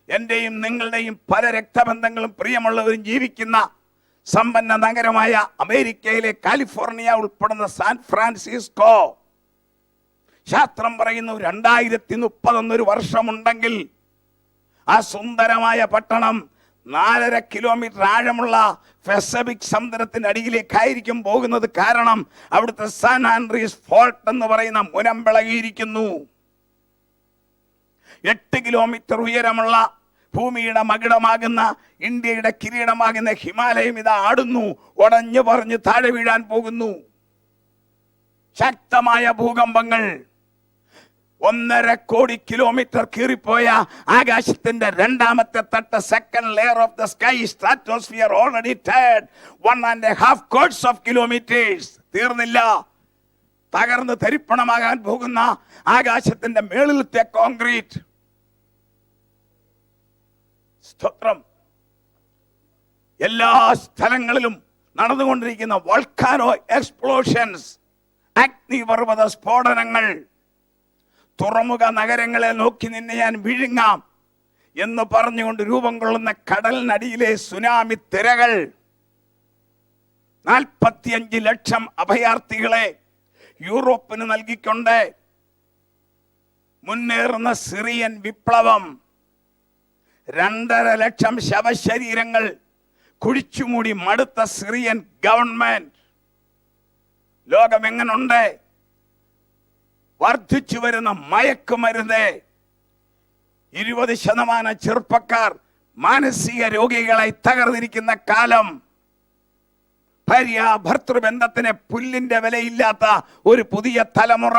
എന്റെയും നിങ്ങളുടെയും പല രക്തബന്ധങ്ങളും പ്രിയമുള്ളവരും ജീവിക്കുന്ന സമ്പന്ന നഗരമായ അമേരിക്കയിലെ കാലിഫോർണിയ ഉൾപ്പെടുന്ന സാൻ ഫ്രാൻസിസ്കോ, ശാസ്ത്രം പറയുന്നു 2030 എന്നൊരു വർഷമുണ്ടെങ്കിൽ ആ സുന്ദരമായ പട്ടണം 4.5 കിലോമീറ്റർ ആഴമുള്ള പസഫിക് സമുദ്രത്തിന്റെ അടിയിലേക്കായിരിക്കും പോകുന്നത്. കാരണം അവിടുത്തെ സാൻ ആൻഡ്രീസ് ഫോൾട്ട് എന്ന് പറയുന്ന മുനമ്പിളകിയിരിക്കുന്നു. 8 കിലോമീറ്റർ ഉയരമുള്ള ഭൂമിയുടെ മകുടമാകുന്ന ഇന്ത്യയുടെ കിരീടമാകുന്ന ഹിമാലയം ഇതാ ആടുന്നു, ഉടഞ്ഞു പറഞ്ഞ് താഴെ വീഴാൻ പോകുന്നു. ശക്തമായ ഭൂകമ്പങ്ങൾ. 1.5 കോടി കിലോമീറ്റർ കീറിപ്പോയ ആകാശത്തിന്റെ രണ്ടാമത്തെ തട്ട്, second layer of the sky stratosphere already teared 1.5 കോട്സ് ഓഫ് കിലോമീറ്റേഴ്സ്. തീർന്നില്ല. തകർന്ന് തരിപ്പണമാകാൻ പോകുന്ന ആകാശത്തിന്റെ മേളിലത്തെ കോൺക്രീറ്റ്. സ്തോത്രം. എല്ലാ സ്ഥലങ്ങളിലും നടന്നുകൊണ്ടിരിക്കുന്ന വോൾക്കാനോ എക്സ്പ്ലോഷൻസ്, അഗ്നിപർവ്വത സ്ഫോടനങ്ങൾ. തുറമുഖ നഗരങ്ങളെ നോക്കി നിന്നെ ഞാൻ വിഴുങ്ങാം എന്ന് പറഞ്ഞുകൊണ്ട് രൂപം കൊള്ളുന്ന കടലിനടിയിലെ സുനാമി തിരകൾ. 45 ലക്ഷം അഭയാർത്ഥികളെ യൂറോപ്പിന് നൽകിക്കൊണ്ട് മുന്നേറുന്ന സിറിയൻ വിപ്ലവം. 2.5 ലക്ഷം ശവശരീരങ്ങൾ കുഴിച്ചുമൂടി മടുത്ത സിറിയൻ ഗവൺമെന്റ്. ലോകം എങ്ങനുണ്ട്? വർദ്ധിച്ചു വരുന്ന മയക്കുമരുന്ന്. 20% ചെറുപ്പക്കാർ മാനസിക രോഗികളായി തകർന്നിരിക്കുന്ന കാലം. ഭാര്യ ഭർത്തൃബന്ധത്തിന് പുല്ലിന്റെ വിലയില്ലാത്ത ഒരു പുതിയ തലമുറ.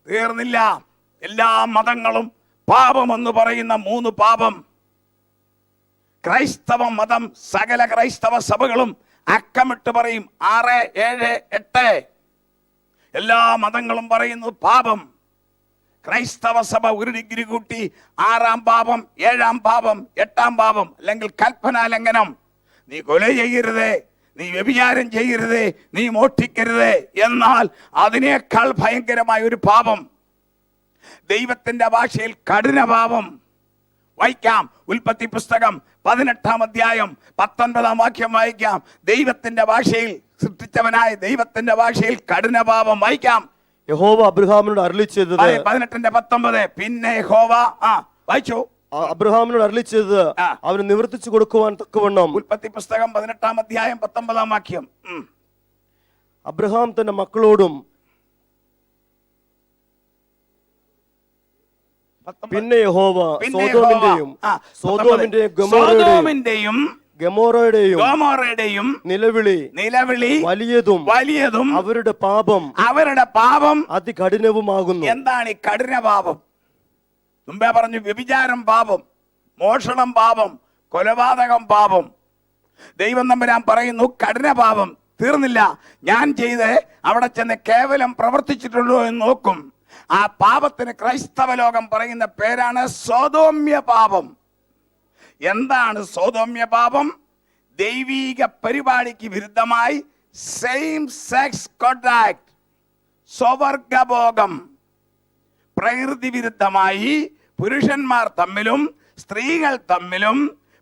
തീർന്നില്ല. എല്ലാ മതങ്ങളും പാപമെന്ന് പറയുന്ന 3 പാപം. ക്രൈസ്തവ മതം സകല ക്രൈസ്തവ സഭകളും അക്കമിട്ട് പറയും 6, 7, 8. എല്ലാ മതങ്ങളും പറയുന്നു പാപം. ക്രൈസ്തവ സഭ 1 ഡിഗ്രി കൂട്ടി 6-ാം പാപം, 7-ാം പാപം, 8-ാം പാപം, അല്ലെങ്കിൽ കൽപ്പനാ ലംഘനം. നീ കൊല ചെയ്യരുതേ, നീ വ്യഭിചാരം ചെയ്യരുതേ, നീ മോഷ്ടിക്കരുതേ. എന്നാൽ അതിനേക്കാൾ ഭയങ്കരമായ ഒരു പാപം, ദൈവത്തിന്റെ ഭാഷയിൽ കഠിന പാപം. വായിക്കാം. ഉൽപ്പത്തി പുസ്തകം 18-ാം അധ്യായം 19-ാം വാക്യം വായിക്കാം. ദൈവത്തിന്റെ ഭാഷയിൽ, സൃഷ്ടിച്ചവനായ ദൈവത്തിന്റെ ഭാഷയിൽ കഠിന പാപം. വായിക്കാം. യഹോവ അബ്രഹാമിനോട് അരുളിച്ചത് 18:19. പിന്നെ യഹോവ വായിച്ചു. അബ്രഹാമിനോട് അരുളിച്ചത് അവന് നിവർത്തിച്ചു കൊടുക്കുവാൻ തക്കവണ്ണം. ഉൽപ്പത്തി പുസ്തകം 18-ാം അധ്യായം 19-ാം വാക്യം. അബ്രഹാം തന്റെ മക്കളോടും പിന്നെ യഹോവ സോദോമിന്റെയും ഗമോറയുടെയും നിലവിളി വലിയതും അവരുടെ പാപം അതികഠിനവുമാകുന്നു. എന്താണ് ഈ കഠിന പാപം? മുമ്പേ പറഞ്ഞു വ്യഭിചാരം പാപം, മോഷണം പാപം, കൊലപാതകം പാപം. ദൈവം തമ്പുരാൻ പറയുന്നു കഠിന പാപം. തീർന്നില്ല. ഞാൻ ചെയ്ത് അവിടെ ചെന്ന് കേവലം പ്രവർത്തിച്ചിട്ടുള്ളൂ എന്ന് നോക്കും. ആ പാപത്തിന് ക്രൈസ്തവ ലോകം പറയുന്ന പേരാണ് സോദോമ്യ പാപം. എന്താണ് സോദോമ്യ പാപം? ദൈവീക പരിപാടിക്ക് വിരുദ്ധമായി സെയിം സെക്സ് കോൺടാക്ട്, സ്വവർഗഭോഗം. പ്രകൃതി വിരുദ്ധമായി പുരുഷന്മാർ തമ്മിലും സ്ത്രീകൾ തമ്മിലും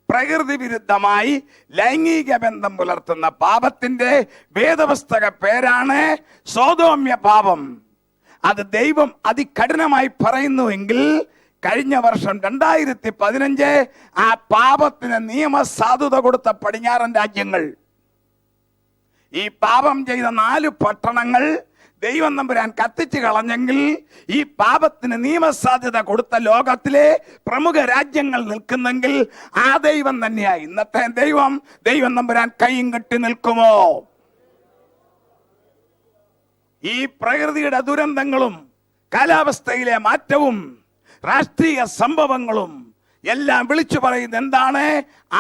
പ്രകൃതി വിരുദ്ധമായി ലൈംഗിക ബന്ധം പുലർത്തുന്ന പാപത്തിന്റെ വേദപുസ്തക പേരാണ് സോദോമ്യ പാപം. അത് ദൈവം അതികഠിനമായി പറയുന്നുവെങ്കിൽ കഴിഞ്ഞ വർഷം 2015 ആ പാപത്തിന് നിയമസാധുത കൊടുത്ത പടിഞ്ഞാറൻ രാജ്യങ്ങൾ, ഈ പാപം ചെയ്ത 4 പട്ടണങ്ങൾ ദൈവം തമ്പുരാൻ കത്തിച്ചു കളഞ്ഞെങ്കിൽ ഈ പാപത്തിന് നിയമസാധ്യത കൊടുത്ത ലോകത്തിലെ പ്രമുഖ രാജ്യങ്ങൾ നിൽക്കുന്നെങ്കിൽ ആ ദൈവം തന്നെയായി ഇന്നത്തെ ദൈവം തമ്പുരാൻ കൈയും കെട്ടി നിൽക്കുമോ? ഈ പ്രകൃതിയുടെ ദുരന്തങ്ങളും കാലാവസ്ഥയിലെ മാറ്റവും രാഷ്ട്രീയ സംഭവങ്ങളും എല്ലാം വിളിച്ചു പറയുന്നത് എന്താണ്?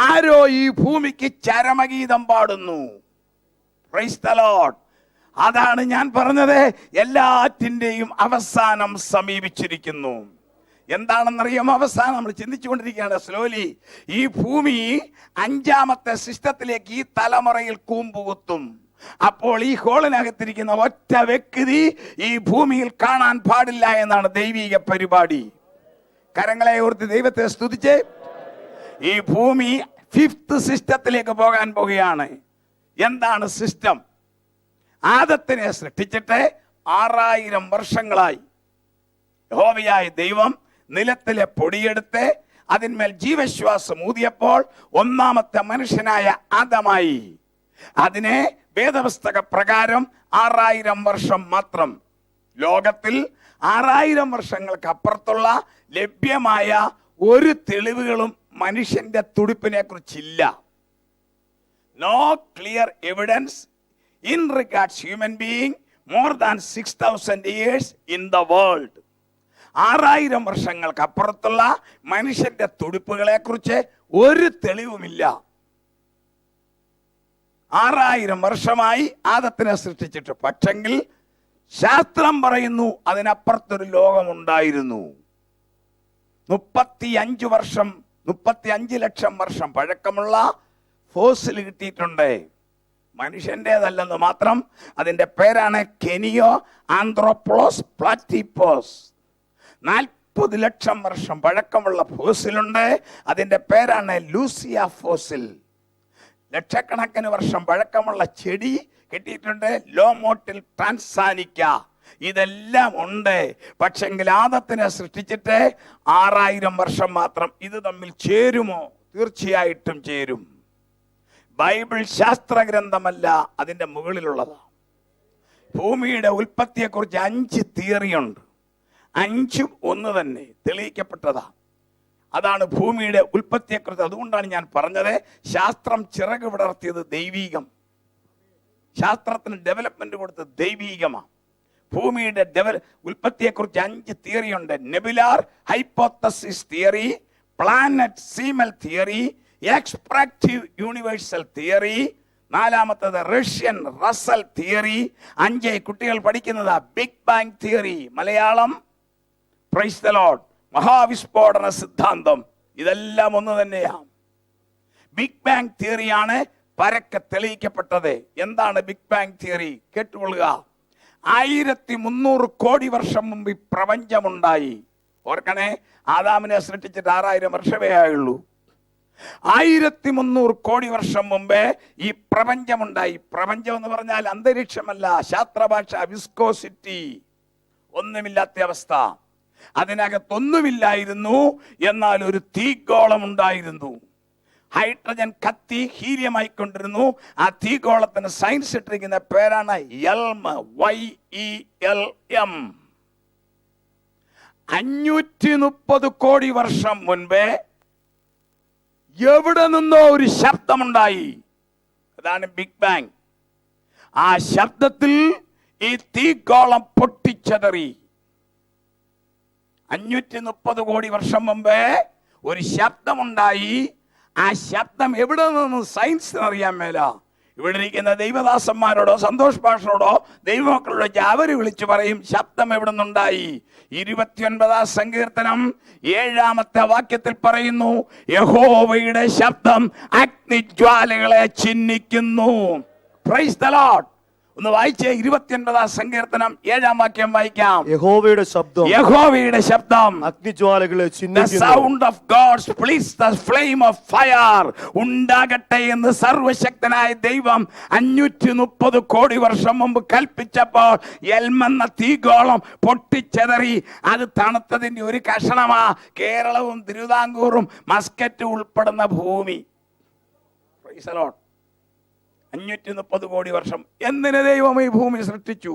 ആരോ ഈ ഭൂമിക്ക് ചരമഗീതം പാടുന്നു. Price the Lord. അതാണ് ഞാൻ പറഞ്ഞത്, എല്ലാറ്റിൻ്റെയും അവസാനം സമീപിച്ചിരിക്കുന്നു. എന്താണെന്നറിയാമോ? അവസാനം നമ്മൾ ചിന്തിച്ചുകൊണ്ടിരിക്കുകയാണ് സ്ലോലി. ഈ ഭൂമി 5ാമത്തെ സിസ്റ്റത്തിലേക്ക് ഈ തലമുറയിൽ കൂമ്പുകുത്തും. അപ്പോൾ ഈ ഹോളിനകത്തിരിക്കുന്ന ഒറ്റ വ്യക്തി ഈ ഭൂമിയിൽ കാണാൻ പാടില്ല എന്നാണ് ദൈവിക പരിപാടി. കരങ്ങളെ ഓർത്ത് ദൈവത്തെ സ്തുതിച്ച്. ഈ ഭൂമി 5th സിസ്റ്റത്തിലേക്ക് പോകാൻ പോകുകയാണ്. എന്താണ് സിസ്റ്റം? ആദത്തിനെ സൃഷ്ടിച്ചിട്ട് 6000 വർഷങ്ങളായി യഹോവയായ ദൈവം നിലത്തിലെ പൊടിയെടുത്ത് അതിന്മേൽ ജീവശ്വാസം ഊതിയപ്പോൾ 1ാമത്തെ മനുഷ്യനായ ആദമായി. അതിനെ വേദപുസ്തക പ്രകാരം 6000 വർഷം മാത്രം. ലോകത്തിൽ 6000 വർഷങ്ങൾക്ക് അപ്പുറത്തുള്ള ലഭ്യമായ ഒരു തെളിവുകളും മനുഷ്യന്റെ തുടിപ്പിനെ കുറിച്ചില്ല. No clear evidence in regards human being more than 6000 years in the world. 6000 വർഷങ്ങൾക്ക് അപ്പുറത്തുള്ള മനുഷ്യന്റെ തുടിപ്പുകളെ കുറിച്ച് ഒരു തെളിവുമില്ല. 6000 വർഷമായി ആദത്തിനെ സൃഷ്ടിച്ചിട്ട്. പക്ഷെങ്കിൽ ശാസ്ത്രം പറയുന്നു അതിനപ്പുറത്തൊരു ലോകമുണ്ടായിരുന്നു. 35 ലക്ഷം വർഷം പഴക്കമുള്ള ഫോസിൽ കിട്ടിയിട്ടുണ്ട്. മനുഷ്യൻ്റെതല്ലെന്ന് മാത്രം. അതിൻ്റെ പേരാണ് കെനിയോ ആന്ത്രോപോളോസ് പ്ലാറ്റിപ്പോസ്. 40 ലക്ഷം വർഷം പഴക്കമുള്ള ഫോസിലുണ്ട്. അതിൻ്റെ പേരാണ് ലൂസിയ ഫോസിൽ. ലക്ഷക്കണക്കിന് വർഷം പഴക്കമുള്ള ചെടി കിട്ടിയിട്ടുണ്ട്, ലോമോട്ടിൽ ട്രാൻസാനിക്ക. ഇതെല്ലാം ഉണ്ട്. പക്ഷെങ്കിൽ ആദത്തിനെ സൃഷ്ടിച്ചിട്ട് 6000 വർഷം മാത്രം. ഇത് തമ്മിൽ ചേരുമോ? തീർച്ചയായിട്ടും ചേരും. ബൈബിൾ ശാസ്ത്രഗ്രന്ഥമല്ല, അതിൻ്റെ മുകളിലുള്ളതാണ്. ഭൂമിയുടെ ഉൽപ്പത്തിയെക്കുറിച്ച് 5 തിയറിയുണ്ട്. 5ഉം ഒന്ന് തന്നെ തെളിയിക്കപ്പെട്ടതാ. അതാണ് ഭൂമിയുടെ ഉൽപ്പത്തിയെക്കുറിച്ച്. അതുകൊണ്ടാണ് ഞാൻ പറഞ്ഞത് ശാസ്ത്രം ചിറക് വിടർത്തിയത് ദൈവീകം. ശാസ്ത്രത്തിന് ഡെവലപ്മെന്റ് കൊടുത്തത് ദൈവീകമാണ്. ഭൂമിയുടെ ഉൽപ്പത്തിയെക്കുറിച്ച് 5 തിയറിയുണ്ട്. Nebular hypothesis theory, planetesimal theory, എക്സ്പ്രാക്റ്റീവ് യൂണിവേഴ്സൽ തിയറി, 4ാമത്തത് റഷ്യൻ റസൽ തിയറി, 5 കുട്ടികൾ പഠിക്കുന്നത് big bang theory. Malayalam praise the lord മഹാവിസ്ഫോടന സിദ്ധാന്തം. ഇതെല്ലാം ഒന്ന് തന്നെയാണ്. ബിഗ് ബാങ് തിയറിയാണ് പരക്കെ തെളിയിക്കപ്പെട്ടത്. എന്താണ് ബിഗ് ബാങ് തിയറി? കേട്ടുകൊള്ളുക. 1300 കോടി വർഷം മുമ്പ് ഈ പ്രപഞ്ചമുണ്ടായി. ഓർക്കണേ, ആദാമിനെ സൃഷ്ടിച്ചിട്ട് 6000 വർഷമേ ആയുള്ളൂ. 1300 കോടി വർഷം മുമ്പേ ഈ പ്രപഞ്ചമുണ്ടായി. പ്രപഞ്ചം എന്ന് പറഞ്ഞാൽ അന്തരീക്ഷമല്ല, ശാസ്ത്രഭാഷ വിസ്കോസിറ്റി, ഒന്നുമില്ലാത്ത അവസ്ഥ. അതിനകത്തൊന്നുമില്ലായിരുന്നു, എന്നാൽ ഒരു തീഗോളം ഉണ്ടായിരുന്നു. ഹൈഡ്രജൻ കത്തി ഹീലിയമായിക്കൊണ്ടിരുന്നു. ആ തീഗോളത്തിന് സയൻസ് ഇട്ടിരിക്കുന്ന പേരാണ് YELM. 530 കോടി വർഷം മുൻപേ എവിടെ നിന്നോ ഒരു ശബ്ദമുണ്ടായി. അതാണ് ബിഗ് ബാങ്. ആ ശബ്ദത്തിൽ ഈ തീഗോളം പൊട്ടിച്ചെതറി. 530 കോടി വർഷം മുമ്പേ ഒരു ശബ്ദമുണ്ടായി. ആ ശബ്ദം എവിടെ നിന്ന് സയൻസിന് അറിയാൻ മേല. ഇവിടെ ഇരിക്കുന്ന ദൈവദാസന്മാരോടോ സന്തോഷ് ഭാഷയോടോ ദൈവമക്കളോടോ അവര് വിളിച്ചു പറയും ശബ്ദം എവിടെ നിന്നുണ്ടായി. 29-ാം സങ്കീർത്തനം 7-ാമത്തെ വാക്യത്തിൽ പറയുന്നു, യഹോവയുടെ ശബ്ദം അഗ്നിജ്വാലകളെ ചിഹ്നിക്കുന്നു. Praise the lord. ഒന്ന് വായിച്ചേ, 29-ാം സങ്കീർത്തനം 7-ാം വാക്യം വായിക്കാം. യഹോവയുടെ ശബ്ദം അഗ്നിജ്വാലകളെ ചിഹ്നിക്കുന്നു. The sound of God splits the flame of fire. ഉണ്ടാകട്ടെ എന്ന് സർവശക്തനായ ദൈവം 530 കോടി വർഷം മുമ്പ് കൽപ്പിച്ചപ്പോൾ എൽമെന്ന തീഗോളം പൊട്ടിച്ചെതറി. അത് തണുത്തതിന്റെ ഒരു കഷണമാ കേരളവും തിരുവിതാംകൂറും മസ്കറ്റും ഉൾപ്പെടുന്ന ഭൂമി. Praise the Lord. 530 കോടി വർഷം. എന്തിന് ദൈവം ഈ ഭൂമി സൃഷ്ടിച്ചു?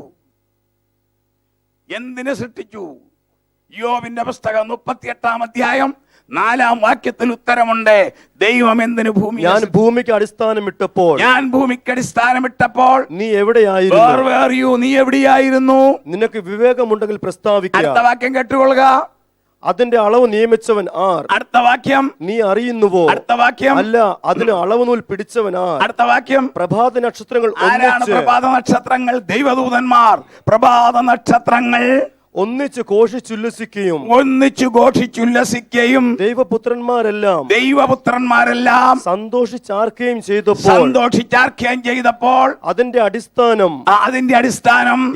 എന്തിനു സൃഷ്ടിച്ചു? യോബിന്റെ പുസ്തകം 38 അധ്യായം 4 വാക്യത്തിൽ ഉത്തരമുണ്ട്. ദൈവം എന്തിനു ഭൂമി? ഞാൻ ഭൂമിക്ക് അടിസ്ഥാനമിട്ടപ്പോൾ നീ എവിടെയായിരുന്നു? നീ എവിടെയായിരുന്നു? നിനക്ക് വിവേകമുണ്ടെങ്കിൽ പ്രസ്താവിക്കുക. അടുത്ത വാക്യം കേട്ടുകൊള്ളുക. അതിന്റെ അളവ് നിയമിച്ചവൻ ആർ? അടുത്ത വാക്യം. നീ അറിയുന്നുവോ? അടുത്ത വാക്യം. അല്ല, അതിന് അളവ് നൂൽ പിടിച്ചവൻ ആർ? അടുത്ത വാക്യം. പ്രഭാത നക്ഷത്രങ്ങൾ ആരാണ് പ്രഭാത നക്ഷത്രങ്ങൾ? ദൈവദൂതന്മാർ. പ്രഭാത നക്ഷത്രങ്ങൾ ഒന്നിച്ച് ഘോഷിച്ചുല്ലസിക്കുകയും ദൈവപുത്രന്മാരെല്ലാം സന്തോഷിച്ചാർക്കുകയും ചെയ്തപ്പോൾ അതിന്റെ അടിസ്ഥാനം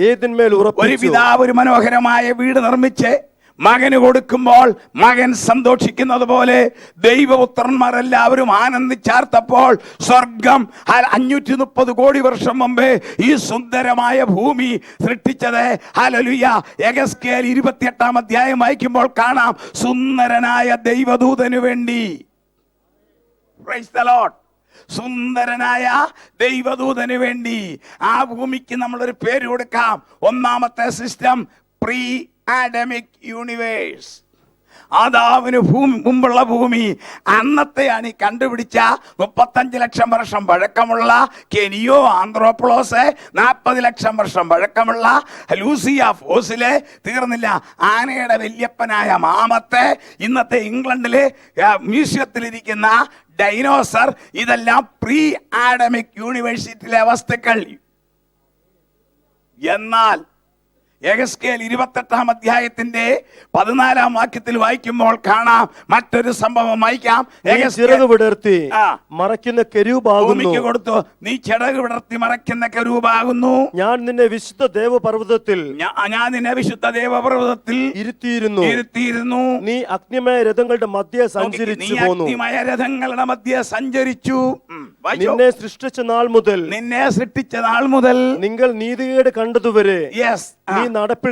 ഏതിന്മേൽ ഉറപ്പിച്ചു? ഒരു പിതാവ് ഒരു മനോഹരമായ വീട് നിർമ്മിച്ച് മകന് കൊടുക്കുമ്പോൾ മകൻ സന്തോഷിക്കുന്നത് പോലെ ദൈവപുത്രന്മാരെല്ലാവരും ആനന്ദിച്ചാർത്തപ്പോൾ സ്വർഗം 530 കോടി വർഷം മുമ്പേ ഈ സുന്ദരമായ ഭൂമി സൃഷ്ടിച്ചത്. ഹല്ലേലൂയ. യെഹെസ്കേൽ 28 അധ്യായം വായിക്കുമ്പോൾ കാണാം, സുന്ദരനായ ദൈവദൂതനു വേണ്ടി. Praise the lord. സുന്ദരനായ ദൈവദൂതനു വേണ്ടി ആ ഭൂമിക്ക് നമ്മളൊരു പേര് കൊടുക്കാം. ഒന്നാമത്തെ സിസ്റ്റം പ്രീ ആഡമിക് യൂണിവേഴ്സ്. ആദാമിന് മുമ്പുള്ള ഭൂമി. അന്നത്തെയാണ് ഈ കണ്ടുപിടിച്ച 35 ലക്ഷം വർഷം പഴക്കമുള്ള കെനിയോ ആന്ത്രോപ്ലോസ്, 40 ലക്ഷം വർഷം പഴക്കമുള്ള ലൂസിയ ഫോസിലെ, തീർന്നില്ല, ആനയുടെ വല്യപ്പനായ മാമത്തെ, ഇന്നത്തെ ഇംഗ്ലണ്ടിലെ മ്യൂസിയത്തിലിരിക്കുന്ന ഡൈനോസർ. ഇതെല്ലാം പ്രീ ആഡമിക് യൂണിവേഴ്സിറ്റിയിലെ വസ്തുക്കൾ. എന്നാൽ യെഹെസ്കേൽ 28 അധ്യായത്തിന്റെ 14 വാക്യത്തിൽ വായിക്കുമ്പോൾ കാണാം മറ്റൊരു സംഭവം. വായിക്കാം. ചിറക് വിടർത്തി മറയ്ക്കുന്ന കെരൂബാകുന്നു. കൊടുത്തു. നീ ചിറക് വിടർത്തി മറയ്ക്കുന്ന കെരൂബാകുന്നു. ഞാൻ നിന്നെ വിശുദ്ധ ദേവപർവ്വതത്തിൽ ഇരുത്തിയിരുന്നു. നീ അഗ്നിമയ രഥങ്ങളുടെ മധ്യേ സഞ്ചരിച്ചു പോന്നു. നിന്നെ സൃഷ്ടിച്ച നാൾ മുതൽ നിങ്ങൾ നീതികേട് കണ്ടതുവരെ നീ നടപ്പിൽ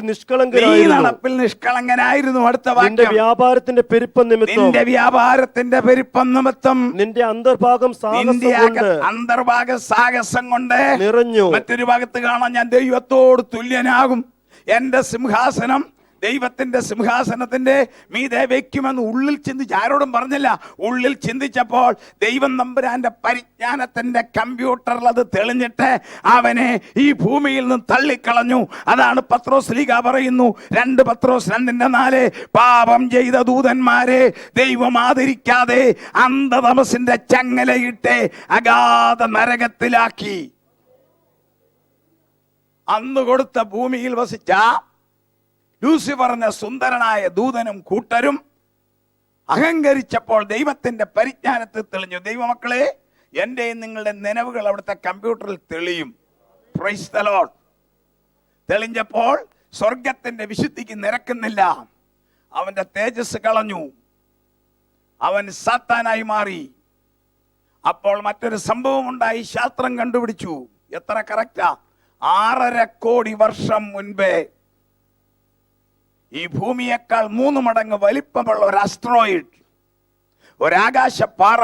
നിഷ്കളങ്കനായിരുന്നു. അടുത്ത വാക്യം. നിന്റെ വ്യാപാരത്തിന്റെ പെരുപ്പം നിമിത്തം നിന്റെ അന്തർഭാഗം സാഹസം കൊണ്ട് നിറഞ്ഞു. മറ്റൊരു ഭാഗത്ത് കാണാൻ, ഞാൻ ദൈവത്തോട് തുല്യനാകും, എന്റെ സിംഹാസനം ദൈവത്തിന്റെ സിംഹാസനത്തിന്റെ മീതെ വെക്കുമെന്ന് ഉള്ളിൽ ചിന്തിച്ച്, ആരോടും പറഞ്ഞില്ല, ഉള്ളിൽ ചിന്തിച്ചപ്പോൾ ദൈവം തമ്പുരാന്റെ പരിജ്ഞാനത്തിന്റെ കമ്പ്യൂട്ടറിൽ അത് തെളിഞ്ഞിട്ട് അവനെ ഈ ഭൂമിയിൽ നിന്ന് തള്ളിക്കളഞ്ഞു. അതാണ് പത്രോസ് ലീഗ പറയുന്നു, 2 പത്രോസ് 2:4, പാപം ചെയ്ത ദൂതന്മാരെ ദൈവം ആദരിക്കാതെ അന്ധതമസിന്റെ ചങ്ങലയിട്ട് അഗാധ നരകത്തിലാക്കി. അന്ന് കൊടുത്ത ഭൂമിയിൽ വസിച്ച ലൂസിഫറിന്റെ സുന്ദരനായ ദൂതനും കൂട്ടരും അഹങ്കരിച്ചപ്പോൾ ദൈവത്തിന്റെ പരിജ്ഞാനത്തിൽ തെളിഞ്ഞു. ദൈവമക്കളെ, എന്റെയും നിങ്ങളുടെ നനവുകൾ അവിടുത്തെ കമ്പ്യൂട്ടറിൽ തെളിയും. Price the Lord. തെളിഞ്ഞപ്പോൾ സ്വർഗത്തിന്റെ വിശുദ്ധിക്ക് നിരക്കുന്നില്ല. അവന്റെ തേജസ് കളഞ്ഞു. അവൻ സാത്താനായി മാറി. അപ്പോൾ മറ്റൊരു സംഭവം ഉണ്ടായി. ശാസ്ത്രം കണ്ടുപിടിച്ചു. എത്ര കറക്റ്റാ? 6.5 കോടി വർഷം മുൻപേ ഈ ഭൂമിയേക്കാൾ 3 മടങ്ങ് വലിപ്പമുള്ള ഒരു അസ്ട്രോയിഡ്, ഒരാകാശപ്പാറ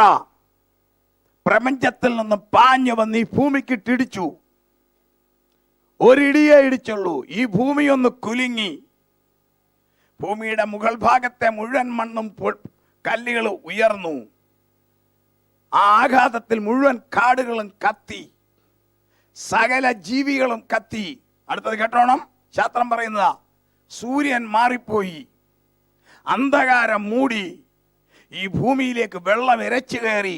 പ്രപഞ്ചത്തിൽ നിന്ന് പാഞ്ഞു വന്ന് ഈ ഭൂമിക്കിട്ടിടിച്ചു. ഒരിടിയേ ഇടിച്ചുള്ളൂ. ഈ ഭൂമി ഒന്ന് കുലുങ്ങി. ഭൂമിയുടെ മുകൾ ഭാഗത്തെ മുഴുവൻ മണ്ണും കല്ലുകൾ ഉയർന്നു. ആ ആഘാതത്തിൽ മുഴുവൻ കാടുകളും കത്തി, സകല ജീവികളും കത്തി. അടുത്തത് കേട്ടോണം. ശാസ്ത്രം പറയുന്നതാ, സൂര്യൻ മാറിപ്പോയി, അന്ധകാരം മൂടി, ഈ ഭൂമിയിലേക്ക് വെള്ളം ഇരച്ചു കയറി.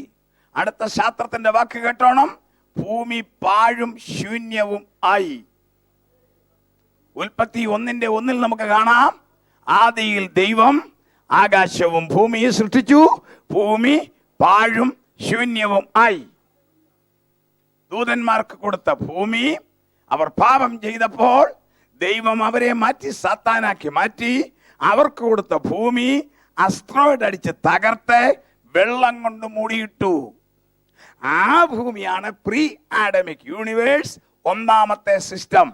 അടുത്ത ശാസ്ത്രത്തിന്റെ വാക്ക് കേട്ടോണം, ഭൂമി പാഴും ശൂന്യവും ആയി. ഉൽപ്പത്തി 1:1 നമുക്ക് കാണാം, ആദിയിൽ ദൈവം ആകാശവും ഭൂമിയെ സൃഷ്ടിച്ചു, ഭൂമി പാഴും ശൂന്യവും ആയി. ദൂതന്മാർക്ക് കൊടുത്ത ഭൂമി അവർ പാപം ചെയ്തപ്പോൾ ദൈവം അവരെ മാറ്റി സാത്താനാക്കി മാറ്റി. അവർക്ക് കൊടുത്ത ഭൂമി അസ്ട്രോയിഡ് അടിച്ച് തകർത്ത് വെള്ളം കൊണ്ട് മൂടിയിട്ടു. ആ ഭൂമിയാണ് പ്രീ ആഡമിക് യൂണിവേഴ്സ്. ഒന്നാമത്തെ സിസ്റ്റം.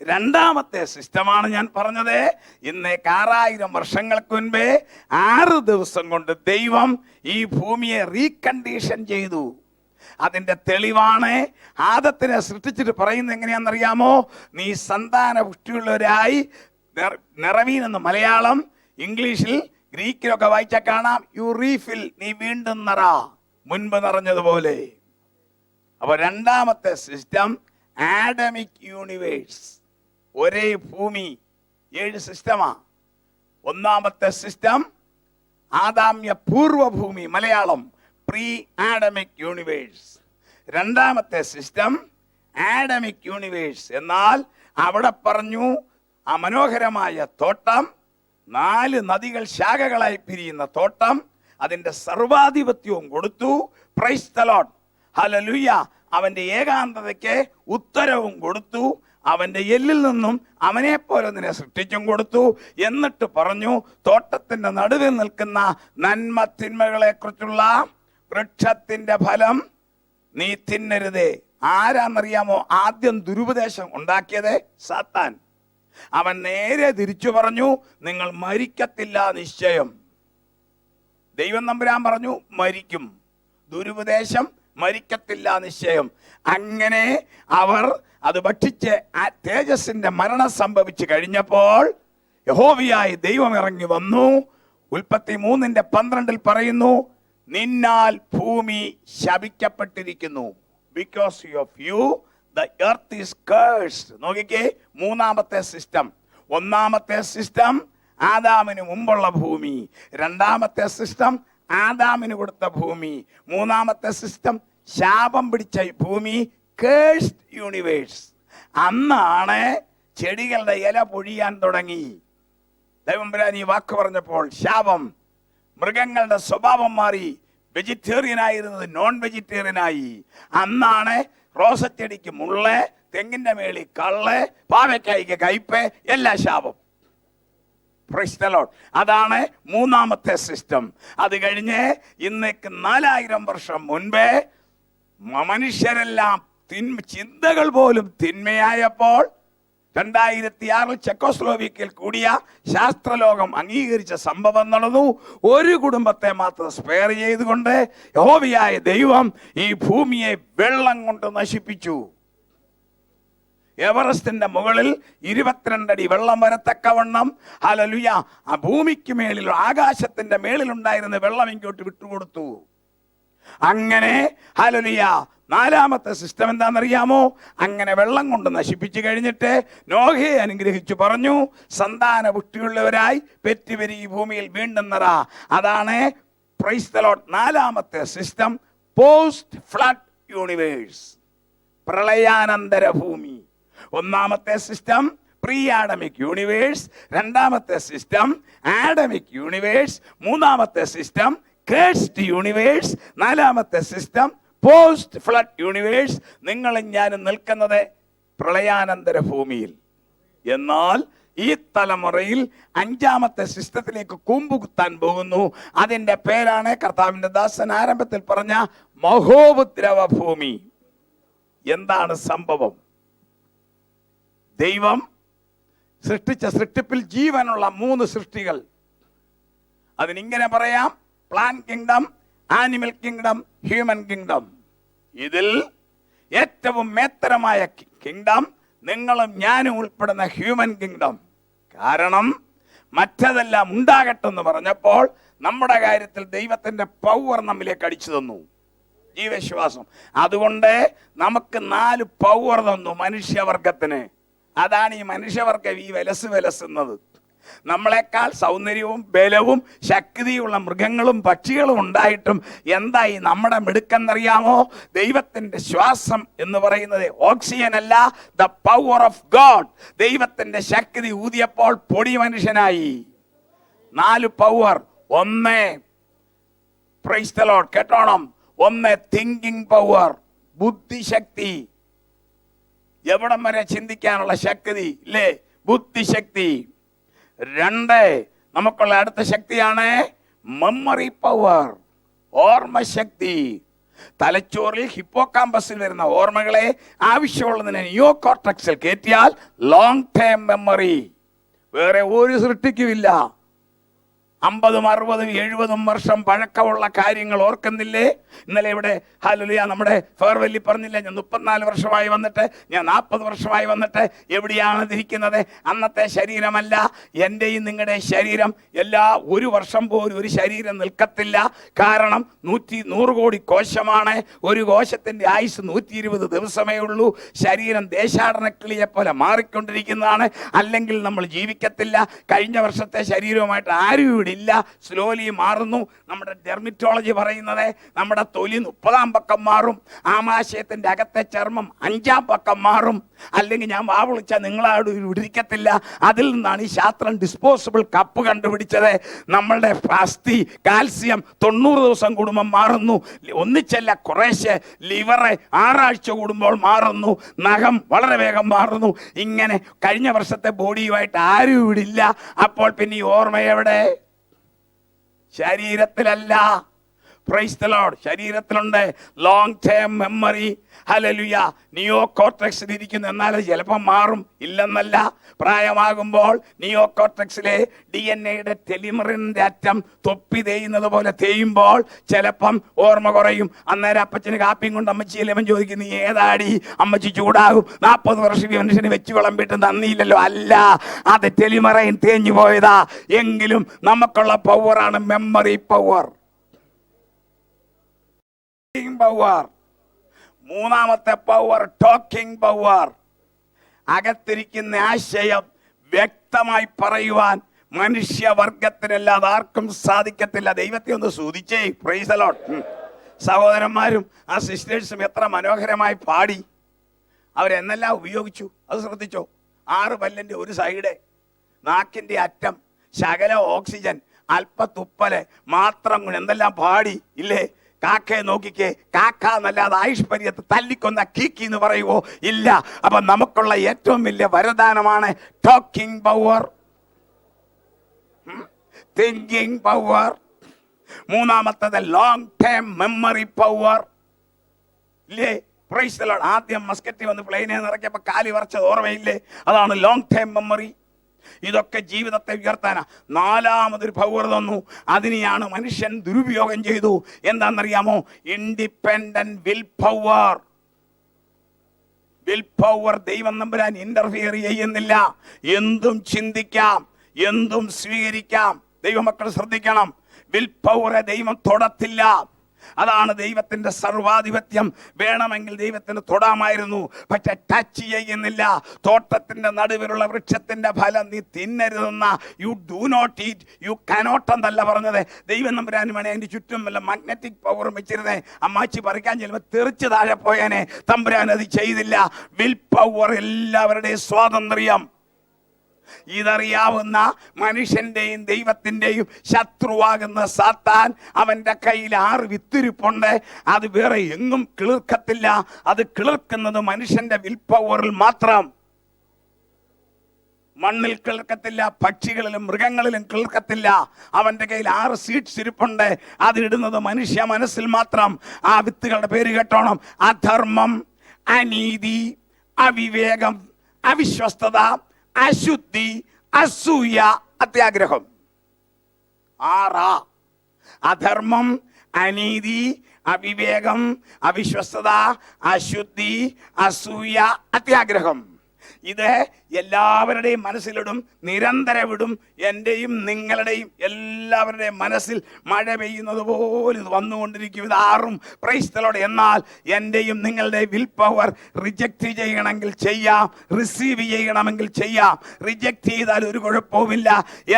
രണ്ടാമത്തെ സിസ്റ്റമാണ് ഞാൻ പറഞ്ഞത്. ഇന്നേക്ക് 6000 വർഷങ്ങൾക്ക് മുൻപേ 6 ദിവസം കൊണ്ട് ദൈവം ഈ ഭൂമിയെ റീകണ്ടീഷൻ ചെയ്തു. അതിന്റെ തെളിവാണ് ആദത്തിനെ സൃഷ്ടിച്ചിട്ട് പറയുന്നത് എങ്ങനെയാണെന്നറിയാമോ? നീ സന്താന പുഷ്ടിയുള്ളവരായി നിറവീൻ എന്ന് മലയാളം, ഇംഗ്ലീഷിൽ, ഗ്രീക്കിലൊക്കെ വായിച്ചാൽ കാണാം യു റീഫിൽ, നീ വീണ്ടും നിറ, മുൻപ് നിറഞ്ഞതുപോലെ. അപ്പൊ രണ്ടാമത്തെ സിസ്റ്റം ആഡമിക് യൂണിവേഴ്സ്, ഒരേ ഭൂമി, 7 സിസ്റ്റമാ. ഒന്നാമത്തെ സിസ്റ്റം ആദാമ്യ പൂർവഭൂമി, മലയാളം പ്രീ ആഡമിക് യൂണിവേഴ്സ്. രണ്ടാമത്തെ സിസ്റ്റം ആഡമിക് യൂണിവേഴ്സ്. എന്നാൽ അവിടെ പറഞ്ഞു ആ മനോഹരമായ തോട്ടം, 4 നദികൾ ശാഖകളായി പിരിയുന്ന തോട്ടം, അതിന്റെ സർവാധിപത്യവും കൊടുത്തു. Price the Lord, hallelujah. അവന്റെ ഏകാന്തതയ്ക്ക് ഉത്തരവും കൊടുത്തു. അവന്റെ എല്ലിൽ നിന്നും അവനെ പോലെ നിന്നെ സൃഷ്ടിച്ചും കൊടുത്തു. എന്നിട്ട് പറഞ്ഞു, തോട്ടത്തിന്റെ നടുവിൽ നിൽക്കുന്ന നന്മ തിന്മകളെ കുറിച്ചുള്ള വൃക്ഷത്തിന്റെ ഫലം നീ തിന്നരുതേ. ആരാന്നറിയാമോ ആദ്യം ദുരുപദേശം ഉണ്ടാക്കിയത്? സാത്താൻ. അവൻ നേരെ തിരിച്ചു പറഞ്ഞു, നിങ്ങൾ മരിക്കത്തില്ല നിശ്ചയം. ദൈവം തമ്പുരാൻ പറഞ്ഞു മരിക്കും. ദുരുപദേശം മരിക്കത്തില്ല നിശ്ചയം. അങ്ങനെ അവർ അത് ഭക്ഷിച്ച് ആ തേജസ്സിന്റെ മരണം സംഭവിച്ചു കഴിഞ്ഞപ്പോൾ യഹോവയായ ദൈവം ഇറങ്ങി വന്നു. ഉൽപ്പത്തി 3:12 പറയുന്നു, നിന്നാൽ ഭൂമി ശപിക്കപ്പെട്ടിരിക്കുന്നു. Because of you the earth is cursed. നോക്കിക്കേ, മൂന്നാമത്തെ സിസ്റ്റം. ഒന്നാമത്തെ സിസ്റ്റം ആദാമിന് മുമ്പുള്ള ഭൂമി, രണ്ടാമത്തെ സിസ്റ്റം ആദാമിന് കൊടുത്ത ഭൂമി, മൂന്നാമത്തെ സിസ്റ്റം ശാപം പിടിച്ച ഭൂമി, കേഴ്സ്ഡ് യൂണിവേഴ്സ്. അന്നാണ് ചെടികളുടെ ഇല പൊഴിയാൻ തുടങ്ങി. ദൈവംബരാൻ ഈ വാക്ക് പറഞ്ഞപ്പോൾ ശാപം, മൃഗങ്ങളുടെ സ്വഭാവം മാറി. വെജിറ്റേറിയൻ ആയിരുന്നത് നോൺ വെജിറ്റേറിയനായി. അന്നാണ് റോസച്ചെടിക്ക് മുള്ള്, തെങ്ങിന്റെ മേളിൽ കള്ള്, പാവയ്ക്കായിക്ക് കയ്പ്, എല്ലാ ശാപം. Price the Lord. അതാണ് മൂന്നാമത്തെ സിസ്റ്റം. അത് കഴിഞ്ഞ് ഇന്നേക്ക് 4000 വർഷം മുൻപേ മനുഷ്യരെല്ലാം ചിന്തകൾ പോലും തിന്മയായപ്പോൾ 2006 ചെക്കോസ്ലോവാക്യയിൽ കൂടിയ ശാസ്ത്രലോകം അംഗീകരിച്ച സംഭവം നടന്നു. ഒരു കുടുംബത്തെ മാത്രം സ്പെയർ ചെയ്തുകൊണ്ട് യഹോവയായ ദൈവം ഈ ഭൂമിയെ വെള്ളം കൊണ്ട് നശിപ്പിച്ചു. എവറസ്റ്റിന്റെ മുകളിൽ 22 അടി വെള്ളം വരത്തക്കവണ്ണം, ഹല്ലേലൂയ, ആ ഭൂമിക്ക് മേളിൽ ആകാശത്തിന്റെ മേളിലുണ്ടായിരുന്ന വെള്ളം ഇങ്ങോട്ട് വിട്ടുകൊടുത്തു. അങ്ങനെ ഹല്ലേലൂയ, നാലാമത്തെ സിസ്റ്റം എന്താണെന്നറിയാമോ? അങ്ങനെ വെള്ളം കൊണ്ട് നശിപ്പിച്ചു കഴിഞ്ഞിട്ട് നോഹയെ അനുഗ്രഹിച്ചു പറഞ്ഞു, സന്താന പുഷ്ടിയുള്ളവരായി പെറ്റുപെരുകി ഈ ഭൂമിയിൽ വീണ്ടും നിറ. അതാണ് പ്രൈസ് ദി ലോർഡ് നാലാമത്തെ സിസ്റ്റം, പോസ്റ്റ് ഫ്ലഡ് യൂണിവേഴ്സ്, പ്രളയാനന്തര ഭൂമി. ഒന്നാമത്തെ സിസ്റ്റം പ്രീ ആഡമിക് യൂണിവേഴ്സ്, രണ്ടാമത്തെ സിസ്റ്റം ആഡമിക് യൂണിവേഴ്സ്, മൂന്നാമത്തെ സിസ്റ്റം കേഴ്സ്ഡ് യൂണിവേഴ്സ്, നാലാമത്തെ സിസ്റ്റം പോസ്റ്റ് ഫ്ലഡ് യൂണിവേഴ്സ്. നിങ്ങളും ഞാനും നിൽക്കുന്നത് പ്രളയാനന്തര ഭൂമിയിൽ. എന്നാൽ ഈ തലമുറയിൽ 5ാമത്തെ സിസ്റ്റത്തിലേക്ക് കൂമ്പുകുത്താൻ പോകുന്നു. അതിന്റെ പേരാണ് കർത്താവിന്റെ ദാസൻ ആരംഭത്തിൽ പറഞ്ഞ മഹോപദ്രവ ഭൂമി. എന്താണ് സംഭവം? ദൈവം സൃഷ്ടിച്ച സൃഷ്ടിപ്പിൽ ജീവനുള്ള 3 സൃഷ്ടികൾ. അതിനിങ്ങനെ പറയാം, plan kingdom, animal kingdom, human kingdom. ഇതിൽ ഏറ്റവും മേത്തരമായ കിങ്ഡം നിങ്ങളും ഞാനും ഉൾപ്പെടുന്ന ഹ്യൂമൻ കിങ്ഡം. കാരണം മറ്റതെല്ലാം ഉണ്ടാകട്ടെന്ന് പറഞ്ഞപ്പോൾ നമ്മുടെ കാര്യത്തിൽ ദൈവത്തിന്റെ പവർ നമ്മിലേക്ക് അടിച്ചു തന്നു, ജീവവിശ്വാസം. അതുകൊണ്ട് നമുക്ക് 4 പവർ തന്നു മനുഷ്യവർഗത്തിന്. അതാണ് ഈ മനുഷ്യവർഗം ഈ വിലസുന്നത്. നമ്മളെക്കാൾ സൗന്ദര്യവും ബലവും ശക്തിയുള്ള മൃഗങ്ങളും പക്ഷികളും ഉണ്ടായിട്ടും എന്തായി നമ്മുടെ മിടുക്കെന്നറിയാമോ? ദൈവത്തിന്റെ ശ്വാസം എന്ന് പറയുന്നത് ഓക്സിജൻ അല്ല, ദ പവർ ഓഫ് ഗോഡ്. ദൈവത്തിന്റെ ശക്തി ഊതിയപ്പോൾ പൊടി മനുഷ്യനായി. 4 പവർ. 1, പ്രൈസ് ദി ലോർഡ്, കേട്ടോണം. 1 തിങ്കിങ് പവർ, ബുദ്ധിശക്തി. എവിടം വരെ ചിന്തിക്കാനുള്ള ശക്തി ഇല്ലേ? ബുദ്ധിശക്തി. 2, നമുക്കുള്ള അടുത്ത ശക്തിയാണ് മെമ്മറി പവർ, ഓർമ്മശക്തി. തലച്ചോറിൽ ഹിപ്പോകാമ്പസിൽ വരുന്ന ഓർമ്മകളെ ആവശ്യമുള്ളതിനെ നിയോ കോർട്ടക്സിൽ കയറ്റിയാൽ ലോങ് ടൈം മെമ്മറി. വേറെ ഒരു സൃഷ്ടിക്കുമില്ല. 50, 60, 70 വർഷം പഴക്കമുള്ള കാര്യങ്ങൾ ഓർക്കുന്നില്ലേ? ഇന്നലെ ഇവിടെ ഹല്ലേലൂയ നമ്മുടെ ഫെയർവെല്ലി പറഞ്ഞില്ലേ, ഞാൻ 34 വർഷമായി വന്നിട്ട്, ഞാൻ 40 വർഷമായി വന്നിട്ട് എവിടെയാണ് ഇരിക്കുന്നത്? അന്നത്തെ ശരീരമല്ല എൻ്റെയും നിങ്ങളുടെ ശരീരം. ഒരു വർഷം പോലും ഒരു ശരീരം നിൽക്കത്തില്ല. കാരണം 100 കോടി കോശമാണ്. ഒരു കോശത്തിന്റെ ആയുസ് 120 ദിവസമേ ഉള്ളൂ. ശരീരം ദേശാടന കിളിയെ പോലെ മാറിക്കൊണ്ടിരിക്കുന്നതാണ്. അല്ലെങ്കിൽ നമ്മൾ ജീവിക്കത്തില്ല. കഴിഞ്ഞ വർഷത്തെ ശരീരവുമായിട്ട് ആരും ഇവിടെ ഇല്ല. സ്ലോലി മാറുന്നു. നമ്മുടെ ഡെർമിറ്റോളജി പറയുന്നത് നമ്മുടെ തൊലി 30-ാം പക്കം മാറും, ആമാശയത്തിന്റെ അകത്തെ ചർമ്മം 5-ാം പക്കം മാറും. അല്ലെങ്കിൽ ഞാൻ വാ വിളിച്ചാൽ നിങ്ങളാട് ഇരിക്കത്തില്ല. അതിൽ നിന്നാണ് ഈ ശാസ്ത്രം ഡിസ്പോസിബിൾ കപ്പ് കണ്ടുപിടിച്ചത്. നമ്മളുടെ അസ്ഥി കാൽസ്യം 90 ദിവസം കൂടുമ്പോൾ മാറുന്നു. ഒന്നിച്ചല്ല, കുറേശ്ശെ. ലിവറ് 6 ആഴ്ച കൂടുമ്പോൾ മാറുന്നു. നഖം വളരെ വേഗം മാറുന്നു. ഇങ്ങനെ കഴിഞ്ഞ വർഷത്തെ ബോഡിയുമായിട്ട് ആരും ഇവിടെ ഇല്ല. അപ്പോൾ പിന്നെ ഈ ഓർമ്മ എവിടെ? ശരീരത്തിലല്ല. Praise the lord. ശരീരത്തിലുണ്ട് long term memory. Hallelujah. Neo കോർട്ടെക്സിൽ ഇരിക്കുന്നു. എന്നാൽ അത് ചിലപ്പോൾ മാറും, ഇല്ലെന്നല്ല. പ്രായമാകുമ്പോൾ നിയോ കോർട്ടെക്സിലെ DNA-യുടെ ടെലിമറിന്റെ അറ്റം തൊപ്പി തേയുന്നത് പോലെ തേയുമ്പോൾ ചിലപ്പം ഓർമ്മ കുറയും. അന്നേരം അപ്പച്ചന് കാപ്പിയും കൊണ്ട് അമ്മച്ചിയിൽ അവൻ ചോദിക്കും, നീ ഏതാടി? അമ്മച്ചി ചൂടാകും. 40 വർഷം മനുഷ്യന് വെച്ച് വിളമ്പിട്ട് നന്ദിയില്ലല്ലോ. അല്ല, അത് ടെലിമറൈൻ തേഞ്ഞു പോയതാ. എങ്കിലും നമുക്കുള്ള പവറാണ് മെമ്മറി പവർ. പവർ. മൂന്നാമത്തെ പവർ ടോക്കിംഗ് പവർ. അകത്തിരിക്കുന്ന ആശയം വ്യക്തമായി പറയുവാൻ മനുഷ്യവർഗത്തിനല്ലാതെ ആർക്കും സാധിക്കത്തില്ല. ദൈവത്തെ ഒന്ന് സ്തുതിച്ചേ. Price the Lord. സഹോദരന്മാരും ആ സിസ്റ്റേഴ്സും എത്ര മനോഹരമായി പാടി. അവരെന്നെല്ലാം ഉപയോഗിച്ചു, അത് ശ്രദ്ധിച്ചോ? 6 പല്ലിന്റെ ഒരു സൈഡ്, നാക്കിന്റെ അറ്റം, ശകല ഓക്സിജൻ, അല്പ തുപ്പല്, മാത്രം എന്തെല്ലാം പാടി ഇല്ലേ? കാക്കയെ നോക്കിക്കേ, കാക്ക എന്നല്ലാതെ ആയുഷ്പര്യത്ത് തല്ലിക്കൊന്ന കീക്കി എന്ന് പറയുവോ? ഇല്ല. അപ്പൊ നമുക്കുള്ള ഏറ്റവും വലിയ വരദാനമാണ് ടോക്കിംഗ് പവർ, തിങ്കിങ് പവർ. മൂന്നാമത്തത് ലോങ് ടേം മെമ്മറി പവർ. ഇല്ലേ? Price the Lord. ആദ്യം മസ്കറ്റി വന്ന് പ്ലെയിനെ നിറയ്ക്കപ്പോ കാലി വരച്ചത് ഓർമ്മയില്ലേ? അതാണ് ലോങ് ടേം മെമ്മറി. ഇതൊക്കെ ജീവിതത്തെ ഉയർത്താനാ. നാലാമതൊരു പവർ തന്നു. അതിനെയാണ് മനുഷ്യൻ ദുരുപയോഗം ചെയ്തു. എന്താണെന്നറിയാമോ? Independent will power. Will power ദൈവം നമ്പുരാൻ ഇന്റർഫിയർ ചെയ്യുന്നില്ല. എന്തും ചിന്തിക്കാം, എന്തും സ്വീകരിക്കാം. ദൈവമക്കൾ ശ്രദ്ധിക്കണം, വിൽ പവറെ ദൈവം തൊടത്തില്ല. അതാണ് ദൈവത്തിന്റെ സർവാധിപത്യം. വേണമെങ്കിൽ ദൈവത്തിന് തൊടാമായിരുന്നു, പക്ഷെ ടച്ച് ചെയ്യുന്നില്ല. തോട്ടത്തിന്റെ നടുവിലുള്ള വൃക്ഷത്തിന്റെ ഫലം നീ തിന്നരുതെന്ന you do not eat, you cannot എന്നല്ല പറഞ്ഞത്. ദൈവം നമ്പുരാൻ വേണേ അതിന്റെ ചുറ്റും വല്ല മാഗ്നറ്റിക് പവർ വെച്ചിരുന്നേ. അമ്മാച്ചി പറിക്കാൻ ചെല്ലുമ്പോൾ തെറിച്ച് താഴെ പോയാനെ. തമ്പുരാൻ അത് ചെയ്തില്ല. വിൽ പവർ എല്ലാവരുടെയും സ്വാതന്ത്ര്യം. ഇതറിയാവുന്ന മനുഷ്യന്റെയും ദൈവത്തിന്റെയും ശത്രുവാകുന്ന സാത്താൻ, അവന്റെ കയ്യിൽ 6 വിത്തിരിപ്പുണ്ട്. അത് വേറെ എങ്ങും കിളിർക്കത്തില്ല. അത് കിളിർക്കുന്നത് മനുഷ്യന്റെ വിൽ പവറിൽ മാത്രം. മണ്ണിൽ കിളിർക്കത്തില്ല, പക്ഷികളിലും മൃഗങ്ങളിലും കിളിർക്കത്തില്ല. അവന്റെ കയ്യിൽ 6 സീഡ്സ് ഇരിപ്പുണ്ട്. അതിടുന്നത് മനുഷ്യ മനസ്സിൽ മാത്രം. ആ വിത്തുകളുടെ പേര് കേട്ടോണം: അധർമ്മം, അനീതി, അവിവേകം, അവിശ്വസ്തത, അശുദ്ധി, അസൂയ, അത്യാഗ്രഹം. 6. അധർമ്മം, അനീതി, അവിവേകം, അവിശ്വസ്തത, അശുദ്ധി, അസൂയ, അത്യാഗ്രഹം. ഇത് എല്ലാവരുടെയും മനസ്സിലിടും, നിരന്തരം ഇടും. എന്റെയും നിങ്ങളുടെയും എല്ലാവരുടെയും മനസ്സിൽ മഴ പെയ്യുന്നത് പോലെ ഇത് വന്നുകൊണ്ടിരിക്കും. ഇത് 6. Price the Lord. എന്നാൽ എന്റെയും നിങ്ങളുടെ വിൽ പവർ റിജക്റ്റ് ചെയ്യണമെങ്കിൽ ചെയ്യാം, റിസീവ് ചെയ്യണമെങ്കിൽ ചെയ്യാം. റിജക്റ്റ് ചെയ്താൽ ഒരു കുഴപ്പവുമില്ല.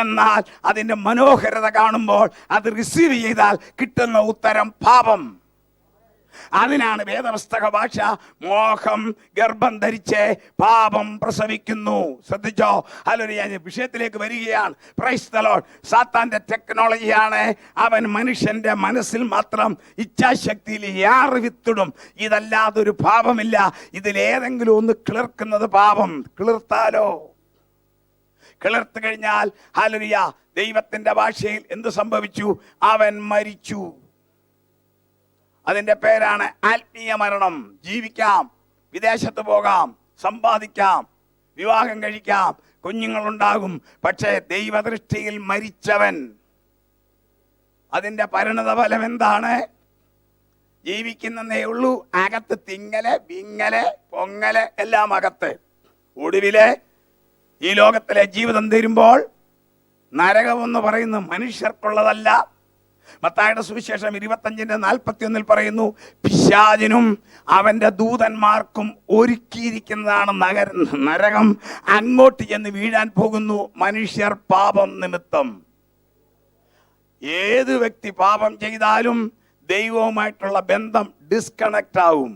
എന്നാൽ അതിന്റെ മനോഹരത കാണുമ്പോൾ അത് റിസീവ് ചെയ്താൽ കിട്ടുന്ന ഉത്തരം പാപം. അതിനാണ് വേദപുസ്തക ഭാഷ മോഹം ഗർഭം ധരിച്ച് പാപം പ്രസവിക്കുന്നു. ശ്രദ്ധിച്ചോ? ഹല്ലേലൂയ. ഞാൻ വിഷയത്തിലേക്ക് വരികയാണ്. Price the Lord. സാത്താന്റെ ടെക്നോളജിയാണ്. അവൻ മനുഷ്യന്റെ മനസ്സിൽ മാത്രം ഇച്ഛാശക്തിയിൽ 6 വിത്തിടും. ഇതല്ലാതൊരു പാപമില്ല. ഇതിലേതെങ്കിലും ഒന്ന് കിളിർക്കുന്നത് പാപം. കിളിർത്താലോ? കിളിർത്തു കഴിഞ്ഞാൽ ഹല്ലേലൂയ, ദൈവത്തിന്റെ ഭാഷയിൽ എന്ത് സംഭവിച്ചു? അവൻ മരിച്ചു. അതിന്റെ പേരാണ് ആത്മീയ മരണം. ജീവിക്കാം, വിദേശത്ത് പോകാം, സമ്പാദിക്കാം, വിവാഹം കഴിക്കാം, കുഞ്ഞുങ്ങളുണ്ടാകും. പക്ഷേ ദൈവദൃഷ്ടിയിൽ മരിച്ചവൻ. അതിന്റെ പരിണത ഫലം എന്താണ്? ജീവിക്കുന്നേ ഉള്ളൂ, അകത്ത് തിങ്ങല്, വിങ്ങല്, പൊങ്ങല് എല്ലാം അകത്ത്. ഒടുവില് ഈ ലോകത്തിലെ ജീവിതം തീരുമ്പോൾ നരകമെന്ന് പറയുന്നത് മനുഷ്യർക്കുള്ളതല്ല. മത്തായിയുടെ സുവിശേഷം 25:41 പറയുന്നു, പിശാചിനും അവന്റെ ദൂതന്മാർക്കും ഒരുക്കിയിരിക്കുന്നതാണ് നരകം. അങ്ങോട്ട് ചെന്ന് വീഴാൻ പോകുന്നു മനുഷ്യർ പാപം നിമിത്തം. ഏത് വ്യക്തി പാപം ചെയ്താലും ദൈവവുമായിട്ടുള്ള ബന്ധം ഡിസ്കണക്ട് ആവും.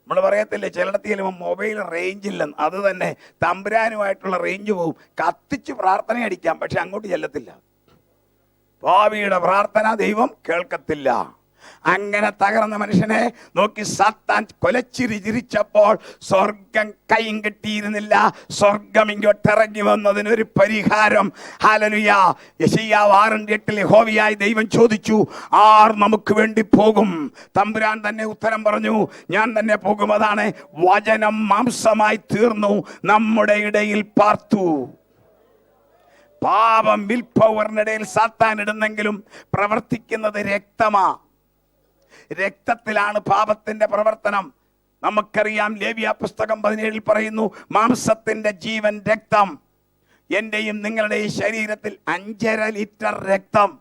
നമ്മൾ പറയത്തില്ലേ, ചിലടത്ത് മൊബൈൽ റേഞ്ച് ഇല്ലെന്ന്. അത് തന്നെ തമ്പുരാനുമായിട്ടുള്ള റേഞ്ച് പോവും. കത്തിച്ച് പ്രാർത്ഥന അടിക്കാം, പക്ഷെ അങ്ങോട്ട് ചെല്ലത്തില്ല. പാപിയുടെ പ്രാർത്ഥന ദൈവം കേൾക്കത്തില്ല. അങ്ങനെ തകർന്ന മനുഷ്യനെ നോക്കി സാത്താൻ കൊലച്ചിരി ചിരിച്ചപ്പോൾ സ്വർഗം കൈയും കെട്ടിയിരുന്നില്ല. സ്വർഗം ഇങ്ങോട്ടിറങ്ങി വന്നതിനൊരു പരിഹാരം. ഹല്ലേലൂയ. യെശയ്യാവ് 6:8 യഹോവയായ ദൈവം ചോദിച്ചു, ആർ നമുക്ക് വേണ്ടി പോകും? തമ്പുരാൻ തന്നെ ഉത്തരം പറഞ്ഞു, ഞാൻ തന്നെ പോകും. അതാണ് വചനം മാംസമായി തീർന്നു, നമ്മുടെ ഇടയിൽ പാർത്തു. പാപം വിൽ പവറിനിടയിൽ സാത്താൻ ഇടുന്നെങ്കിലും പ്രവർത്തിക്കുന്നത് രക്തമാ. രക്തത്തിലാണ് പാപത്തിന്റെ പ്രവർത്തനം. നമുക്കറിയാം, ലേവ്യ പുസ്തകം 17 പറയുന്നു, മാംസത്തിന്റെ ജീവൻ രക്തം. എന്റെയും നിങ്ങളുടെയും ശരീരത്തിൽ 5.5 ലിറ്റർ രക്തം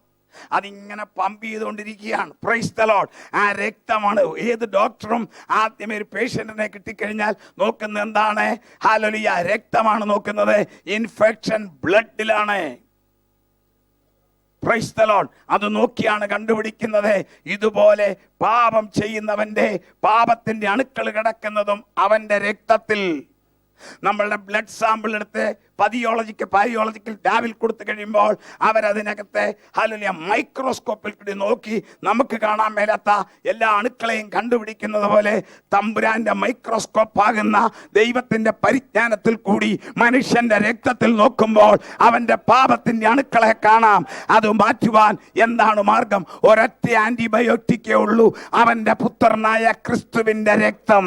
അതിങ്ങനെ പമ്പ് ചെയ്തുകൊണ്ടിരിക്കുകയാണ്. Price the Lord. ആ രക്തമാണ്. ഏത് ഡോക്ടറും ആദ്യമേ ഒരു പേഷ്യന്റിനെ കിട്ടിക്കഴിഞ്ഞാൽ നോക്കുന്നത് എന്താണ്? ഹല്ലേലൂയ, രക്തമാണ് നോക്കുന്നത്. ഇൻഫെക്ഷൻ ബ്ലഡിലാണ്. Praise the lord. അത് നോക്കിയാണ് കണ്ടുപിടിക്കുന്നത്. ഇതുപോലെ പാപം ചെയ്യുന്നവന്റെ പാപത്തിന്റെ അണുക്കൾ കിടക്കുന്നതും അവന്റെ രക്തത്തിൽ. നമ്മളുടെ ബ്ലഡ് സാമ്പിൾ എടുത്ത് പാരിയോളജിക്കൽ ലാബിൽ കൊടുത്തു കഴിയുമ്പോൾ അവരതിനകത്തെ ഹല്ലേലൂയ മൈക്രോസ്കോപ്പിൽ കൂടി നോക്കി നമുക്ക് കാണാൻ മേലാത്ത എല്ലാ അണുക്കളെയും കണ്ടുപിടിക്കുന്നത് പോലെ തമ്പുരാന്റെ മൈക്രോസ്കോപ്പ് ആകുന്ന ദൈവത്തിന്റെ പരിജ്ഞാനത്തിൽ കൂടി മനുഷ്യന്റെ രക്തത്തിൽ നോക്കുമ്പോൾ അവന്റെ പാപത്തിന്റെ അണുക്കളെ കാണാം. അത് മാറ്റുവാൻ എന്താണ് മാർഗം? ഒരൊറ്റ ആന്റിബയോട്ടിക്കേ ഉള്ളൂ, അവന്റെ പുത്രനായ ക്രിസ്തുവിന്റെ രക്തം.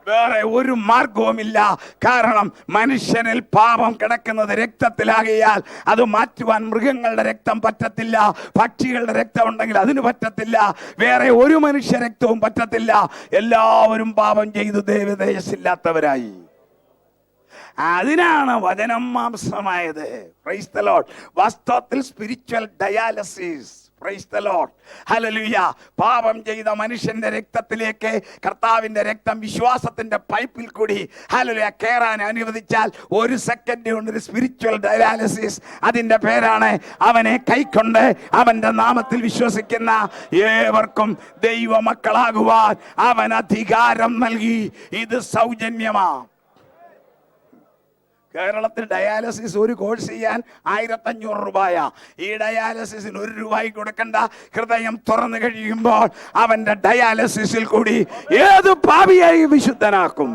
വേറെ ഒരു മാർഗവുമില്ല. കാരണം മനുഷ്യനിൽ പാപം കിടക്കുന്നത് രക്തത്തിലാകയാൽ അത് മാറ്റുവാൻ മൃഗങ്ങളുടെ രക്തം പറ്റത്തില്ല, പക്ഷികളുടെ രക്തം ഉണ്ടെങ്കിൽ അതിന് പറ്റത്തില്ല, വേറെ ഒരു മനുഷ്യ രക്തവും പറ്റത്തില്ല. എല്ലാവരും പാപം ചെയ്തു ദൈവതേജസ്സില്ലാത്തവരായി. അതിനാണ് വചനം മാംസമായത്. Praise the Lord. വാസ്തവത്തിൽ spiritual dialysis. Praise the Lord. Hallelujah. പാപം ചെയ്ത മനുഷ്യന്റെ രക്തത്തിലേക്ക് കർത്താവിന്റെ രക്തം വിശ്വാസത്തിന്റെ പൈപ്പിൽ കൂടി ഹല്ലേലൂയ കേറാൻ അനുവദിച്ചാൽ 1 സെക്കൻഡ് കൊണ്ട് ഒരു സ്പിരിച്വൽ ഡയാലിസിസ്. അതിന്റെ പേരാണ് അവനെ കൈക്കൊണ്ട് അവന്റെ നാമത്തിൽ വിശ്വസിക്കുന്ന ഏവർക്കും ദൈവമക്കളാകുവാൻ അവൻ അധികാരം നൽകി. ഇത് സൗജന്യമാണ്. കേരളത്തിൽ ഡയാലിസിസ് ഒരു കോഴ്സ് ചെയ്യാൻ 1500 രൂപയാ. ഈ ഡയാലിസിസിന് 1 രൂപ കൊടുക്കണ്ട. ഹൃദയം തുറന്നു കഴിയുമ്പോൾ അവന്റെ ഡയാലിസിസിൽ കൂടി ഏത് പാപിയായി വിശുദ്ധനാക്കും.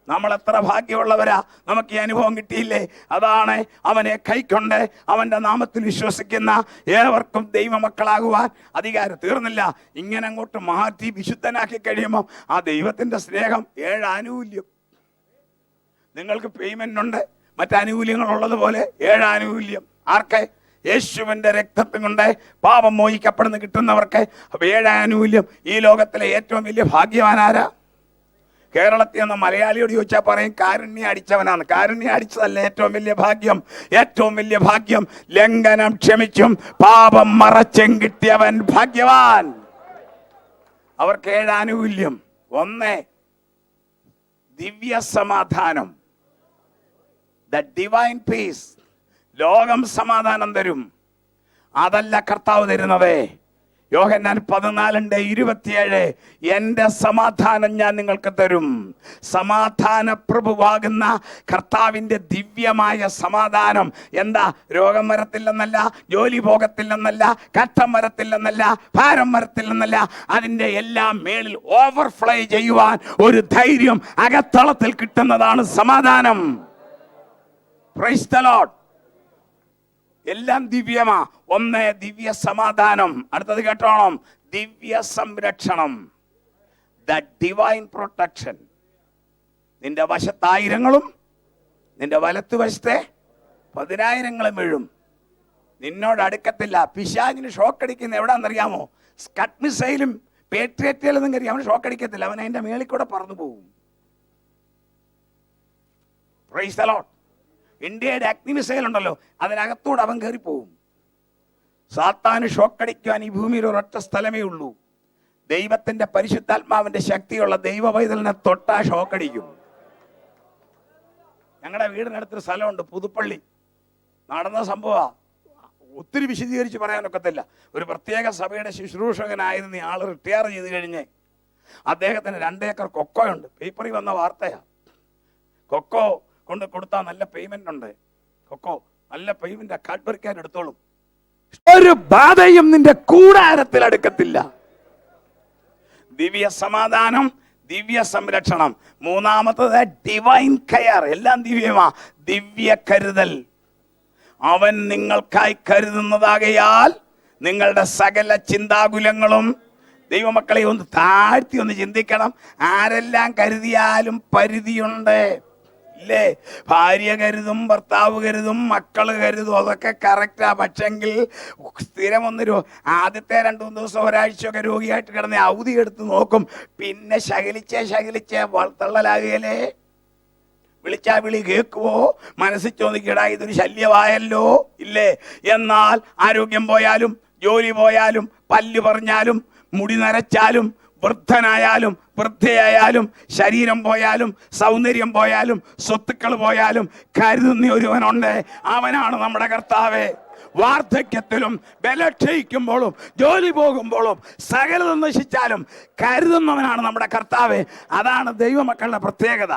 നമ്മൾ എത്ര ഭാഗ്യമുള്ളവരാ, നമുക്ക് ഈ അനുഭവം കിട്ടിയില്ലേ? അതാണ് അവനെ കൈക്കൊണ്ട് അവന്റെ നാമത്തിൽ വിശ്വസിക്കുന്ന ഏവർക്കും ദൈവമക്കളാകുവാൻ അധികാരം. തീർന്നില്ല, ഇങ്ങനെ അങ്ങോട്ട് മാറ്റി വിശുദ്ധനാക്കി കഴിയുമ്പോൾ ആ ദൈവത്തിന്റെ സ്നേഹം 7 ആനുകൂല്യം. നിങ്ങൾക്ക് പേയ്മെന്റ് ഉണ്ട്, മറ്റാനുകൂല്യങ്ങൾ ഉള്ളതുപോലെ 7 ആനുകൂല്യം. ആർക്ക്? യേശുവിന്റെ രക്തത്തിൽ കൊണ്ട് പാപം മോചിക്കപ്പെടുന്ന കിട്ടുന്നവർക്ക്. അപ്പൊ 7 ആനുകൂല്യം. ഈ ലോകത്തിലെ ഏറ്റവും വലിയ ഭാഗ്യവാനാരാ? കേരളത്തിൽ നിന്ന് മലയാളിയോട് ചോദിച്ചാൽ പറയും കാരുണ്യം അടിച്ചവനാണ്. കാരുണ്യം അടിച്ചതല്ല ഏറ്റവും വലിയ ഭാഗ്യം. ഏറ്റവും വലിയ ഭാഗ്യം ലംഘനം ക്ഷമിച്ചും പാപം മറച്ചും കിട്ടിയവൻ ഭാഗ്യവാൻ. അവർക്ക് 7 ആനുകൂല്യം. 1, ദിവ്യ സമാധാനം, ദ ഡിവൈൻ പീസ്. ലോകം സമാധാനം തരും, അതല്ല കർത്താവ് തരുന്നത്. യോഹന്നാൻ 14:27 എന്റെ സമാധാനം ഞാൻ നിങ്ങൾക്ക് തരും. സമാധാന പ്രഭുവാകുന്ന കർത്താവിന്റെ ദിവ്യമായ സമാധാനം എന്താ? രോഗം വരത്തില്ലെന്നല്ല, ജോലി പോകത്തില്ലെന്നല്ല, കഷ്ടം വരത്തില്ലെന്നല്ല, ഭാരം വരത്തില്ലെന്നല്ല, അതിന്റെ എല്ലാം മേളിൽ ഓവർഫ്ലോ ചെയ്യുവാൻ ഒരു ധൈര്യം അകത്തളത്തിൽ കിട്ടുന്നതാണ് സമാധാനം. Price the Lord. എല്ലാം ദിവ്യമാ. 1 ദിവ്യ സമാധാനം. അടുത്തത് കേട്ടോണം, ദിവ്യ സംരക്ഷണം, ദ ഡിവൈൻ പ്രൊട്ടക്ഷൻ. നിന്റെ വശത്ത് 1000-ങ്ങളും നിന്റെ വലത്തുവശത്തെ 10,000-ങ്ങളും വീഴും. നിന്നോട് അടുക്കത്തില്ല. പിശാചിന് ഷോക്ക് അടിക്കുന്ന എവിടാന്നറിയാമോ? സ്കട്ട് മിസൈലും പേട്രിയറ്റുകളൊന്നും കയറി അവന് ഷോക്ക് അടിക്കത്തില്ല, അവൻ അതിന്റെ മേളിൽ കൂടെ പറന്നു പോകും. Price the Lord. ഇന്ത്യയുടെ അഗ്നി മിസൈൽ ഉണ്ടല്ലോ, അതിനകത്തൂടെ അവൻ കയറി പോകും. സാത്താന് ഷോക്കടിക്കാൻ ഈ ഭൂമിയിൽ ഒരൊറ്റ സ്ഥലമേ ഉള്ളൂ. ദൈവത്തിന്റെ പരിശുദ്ധാത്മാവിന്റെ ശക്തിയുള്ള ദൈവ പൈതലിനെ തൊട്ടാ ഷോക്കടിക്കും. ഞങ്ങളുടെ വീടിനടുത്തൊരു സ്ഥലമുണ്ട്, പുതുപ്പള്ളി. നടന്ന സംഭവ ഒത്തിരി വിശദീകരിച്ച് പറയാനൊക്കത്തില്ല. ഒരു പ്രത്യേക സഭയുടെ ശുശ്രൂഷകനായിരുന്നു ആൾ റിട്ടയർ ചെയ്ത് കഴിഞ്ഞ് അദ്ദേഹത്തിന് 2 ഏക്കർ കൊക്കോ ഉണ്ട്. പേപ്പറിൽ വന്ന വാർത്തയാ. കൊക്കോ കൊണ്ട് കൊടുത്താൽ നല്ല പേയ്മെന്റ് ഉണ്ട്. കൊക്കോ നല്ല പേയ്മെന്റ് കാഡ്ബറിക്കാർ എടുത്തോളും. ഒരു ബാധയും നിന്റെ കൂടാരത്തിൽ അടുക്കത്തില്ല. ദിവ്യ സമാധാനം, ദിവ്യ സംരക്ഷണം. മൂന്നാമത്തത് ഡിവൈൻ കെയർ. എല്ലാം ദിവ്യമാ. ദിവ്യ കരുതൽ. അവൻ നിങ്ങൾക്കായി കരുതുന്നതാകയാൽ നിങ്ങളുടെ സകല ചിന്താകുലങ്ങളും. ദൈവമക്കളെ ഒന്ന് താഴ്ത്തി ഒന്ന് ചിന്തിക്കണം. ആരെല്ലാം കരുതിയാലും പരിധിയുണ്ട്, ഇല്ലേ? ഭാര്യ കരുതും, ഭർത്താവ് കരുതും, മക്കള് കരുതും, അതൊക്കെ കറക്റ്റാ. പക്ഷെങ്കിൽ സ്ഥിരം ആദ്യത്തെ 2-3 ദിവസം ഒരാഴ്ചയൊക്കെ രോഗിയായിട്ട് കിടന്ന് അവധി എടുത്ത് നോക്കും. പിന്നെ ശകലിച്ചേ തള്ളലാകുകയല്ലേ? വിളിച്ചാ വിളി കേൾക്കുവോ? മനസ്സിൽ ചോദിക്കടാ, ഇതൊരു ശല്യമായല്ലോ, ഇല്ലേ? എന്നാൽ ആരോഗ്യം പോയാലും, ജോലി പോയാലും, പല്ല് പറഞ്ഞാലും, മുടി നരച്ചാലും, വൃദ്ധനായാലും വൃദ്ധയായാലും, ശരീരം പോയാലും, സൗന്ദര്യം പോയാലും, സ്വത്തുക്കൾ പോയാലും കരുതുന്ന ഒരുവനുണ്ട്. അവനാണ് നമ്മുടെ കർത്താവേ. വാർദ്ധക്യത്തിലും ബലക്ഷയിക്കുമ്പോഴും ജോലി പോകുമ്പോഴും സകലതും നശിച്ചാലും കരുതുന്നവനാണ് നമ്മുടെ കർത്താവേ. അതാണ് ദൈവമക്കളുടെ പ്രത്യേകത.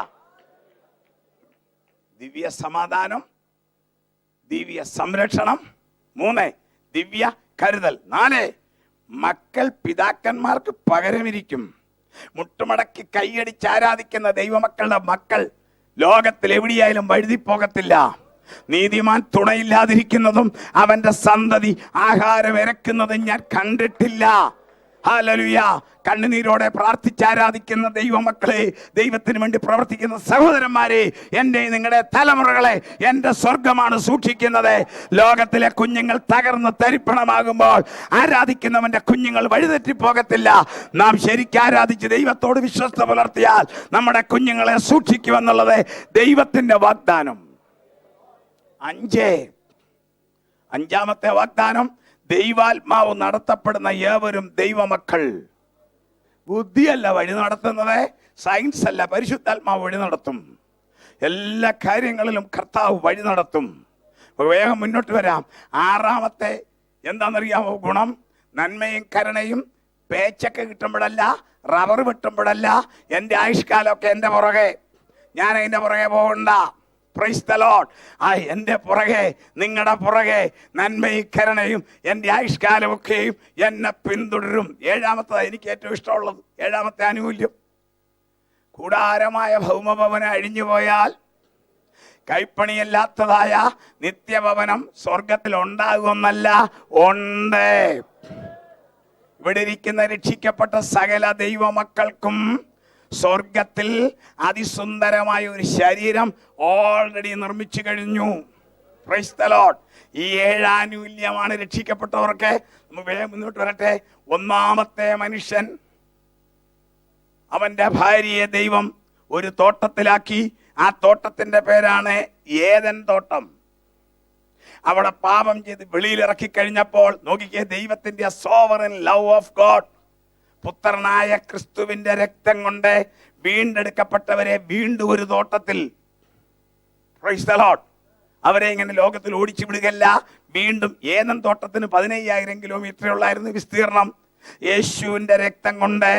ദിവ്യ സമാധാനം, ദിവ്യ സംരക്ഷണം. 3, ദിവ്യ കരുതൽ. 4, മക്കൾ പിതാക്കന്മാർക്ക് പകരമിരിക്കും. മുട്ടുമടക്കി കൈയടിച്ച് ആരാധിക്കുന്ന ദൈവമക്കളുടെ മക്കൾ ലോകത്തിൽ എവിടെയായാലും വഴുതിപ്പോകത്തില്ല. നീതിമാൻ തുണയില്ലാതിരിക്കുന്നതും അവന്റെ സന്തതി ആഹാരം ഇരക്കുന്നതും ഞാൻ കണ്ടിട്ടില്ല. ഹല്ലേലൂയ. കണ്ണുനീരോടെ പ്രാർത്ഥിച്ചാരാധിക്കുന്ന ദൈവമക്കളെ, ദൈവത്തിന് വേണ്ടി പ്രവർത്തിക്കുന്ന സഹോദരന്മാരെ, എൻ്റെ നിങ്ങളുടെ തലമുറകളെ എൻ്റെ സ്വർഗമാണ് സൂക്ഷിക്കുന്നത്. ലോകത്തിലെ കുഞ്ഞുങ്ങൾ തകർന്ന് തരിപ്പണമാകുമ്പോൾ ആരാധിക്കുന്നവന്റെ കുഞ്ഞുങ്ങൾ വഴിതെറ്റിപ്പോകത്തില്ല. നാം ശരിക്കും ആരാധിച്ച് ദൈവത്തോട് വിശ്വസ്ത പുലർത്തിയാൽ നമ്മുടെ കുഞ്ഞുങ്ങളെ സൂക്ഷിക്കുമെന്നുള്ളത് ദൈവത്തിന്റെ വാഗ്ദാനം. 5, അഞ്ചാമത്തെ വാഗ്ദാനം, ദൈവാത്മാവ് നടത്തപ്പെടുന്ന ഏവരും ദൈവമക്കൾ. ബുദ്ധിയല്ല വഴി നടത്തുന്നത്, സയൻസ് അല്ല, പരിശുദ്ധാത്മാവ് വഴി നടത്തും. എല്ലാ കാര്യങ്ങളിലും കർത്താവ് വഴി നടത്തും. വേഗം മുന്നോട്ട് വരാം. 6ാമത്തെ എന്താണെന്നറിയാമോ ഗുണം? നന്മയും കരുണയും പേച്ചൊക്കെ കിട്ടുമ്പോഴല്ല, റബ്ബർ വെട്ടുമ്പോഴല്ല. എൻ്റെ ആയുഷ്കാലമൊക്കെ എൻ്റെ പുറകെ, ഞാൻ അതിൻ്റെ പുറകെ പോകണ്ട. Price the Lord. എൻ്റെ പുറകെ, നിങ്ങളുടെ പുറകെ നന്മയും കരുണയും എൻ്റെ ആയുഷ്കാലമൊക്കെയും എന്നെ പിന്തുടരും. 7ാമത്തത് എനിക്ക് ഏറ്റവും ഇഷ്ടമുള്ളത്, 7ാമത്തെ ആനുകൂല്യം. കൂടാരമായ ഭൗമഭവനം അഴിഞ്ഞുപോയാൽ കൈപ്പണിയല്ലാത്തതായ നിത്യഭവനം സ്വർഗത്തിൽ ഉണ്ടാകുമെന്നല്ല, ഉണ്ട്. ഇവിടെ ഇരിക്കുന്ന രക്ഷിക്കപ്പെട്ട സകല ദൈവമക്കൾക്കും സ്വർഗത്തിൽ അതിസുന്ദരമായ ഒരു ശരീരം ഓൾറെഡി നിർമ്മിച്ചു കഴിഞ്ഞു. Price the Lord. ഈ 7 ആനുകൂല്യമാണ് രക്ഷിക്കപ്പെട്ടവർക്ക്. നമുക്ക് വേഗം മുന്നോട്ട് വരട്ടെ. 1ാമത്തെ മനുഷ്യൻ, അവന്റെ ഭാര്യയെ ദൈവം ഒരു തോട്ടത്തിലാക്കി. ആ തോട്ടത്തിന്റെ പേരാണ് ഏദൻ തോട്ടം. അവിടെ പാപം ചെയ്ത് വെളിയിൽ ഇറക്കി കഴിഞ്ഞപ്പോൾ നോക്കിക്കേ, ദൈവത്തിന്റെ സോവറിൻ ലവ് ഓഫ് ഗോഡ്, പുത്രനായ ക്രിസ്തുവിന്റെ രക്തം കൊണ്ട് വീണ്ടെടുക്കപ്പെട്ടവരെ വീണ്ടും ഒരു തോട്ടത്തിൽ, പ്രൈസ് ദി ലോർഡ്, അവരെ ഇങ്ങനെ ലോകത്തിൽ ഓടിച്ചു വിടുകയല്ല. വീണ്ടും ഏദൻ തോട്ടത്തിന് 15,000 കിലോമീറ്റർ ഉള്ളായിരുന്നു വിസ്തീർണം. യേശുവിന്റെ രക്തം കൊണ്ട്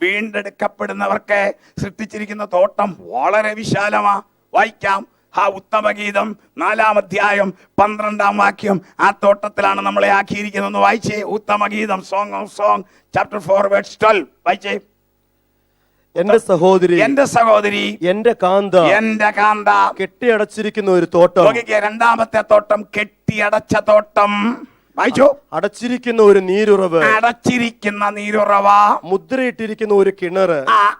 വീണ്ടെടുക്കപ്പെടുന്നവർക്ക് സൃഷ്ടിച്ചിരിക്കുന്ന തോട്ടം വളരെ വിശാലമാ. വായിക്കാം. ആ ഉത്തമഗീതം 4-ാം അധ്യായം 12-ാം വാക്യം. ആ തോട്ടത്തിലാണ് നമ്മളെ ആക്കിയിരിക്കുന്നത്. വായിച്ചേ. ഉത്തമഗീതം, song of song, chapter 4 verse 12. വായിച്ചേ. എന്റെ സഹോദരി, എന്റെ സഹോദരി, എന്റെ കാന്ത, എന്റെ കാന്ത, കെട്ടിയടച്ചിരിക്കുന്ന ഒരു തോട്ടം. 2ാമത്തെ തോട്ടം, കെട്ടിയടച്ച തോട്ടം. വായിച്ചോ. അടച്ചിരിക്കുന്ന ഒരു നീരുറവ്, അടച്ചിരിക്കുന്ന നീരുറവ, മുദ്രയിട്ടിരിക്കുന്ന ഒരു കിണറ്.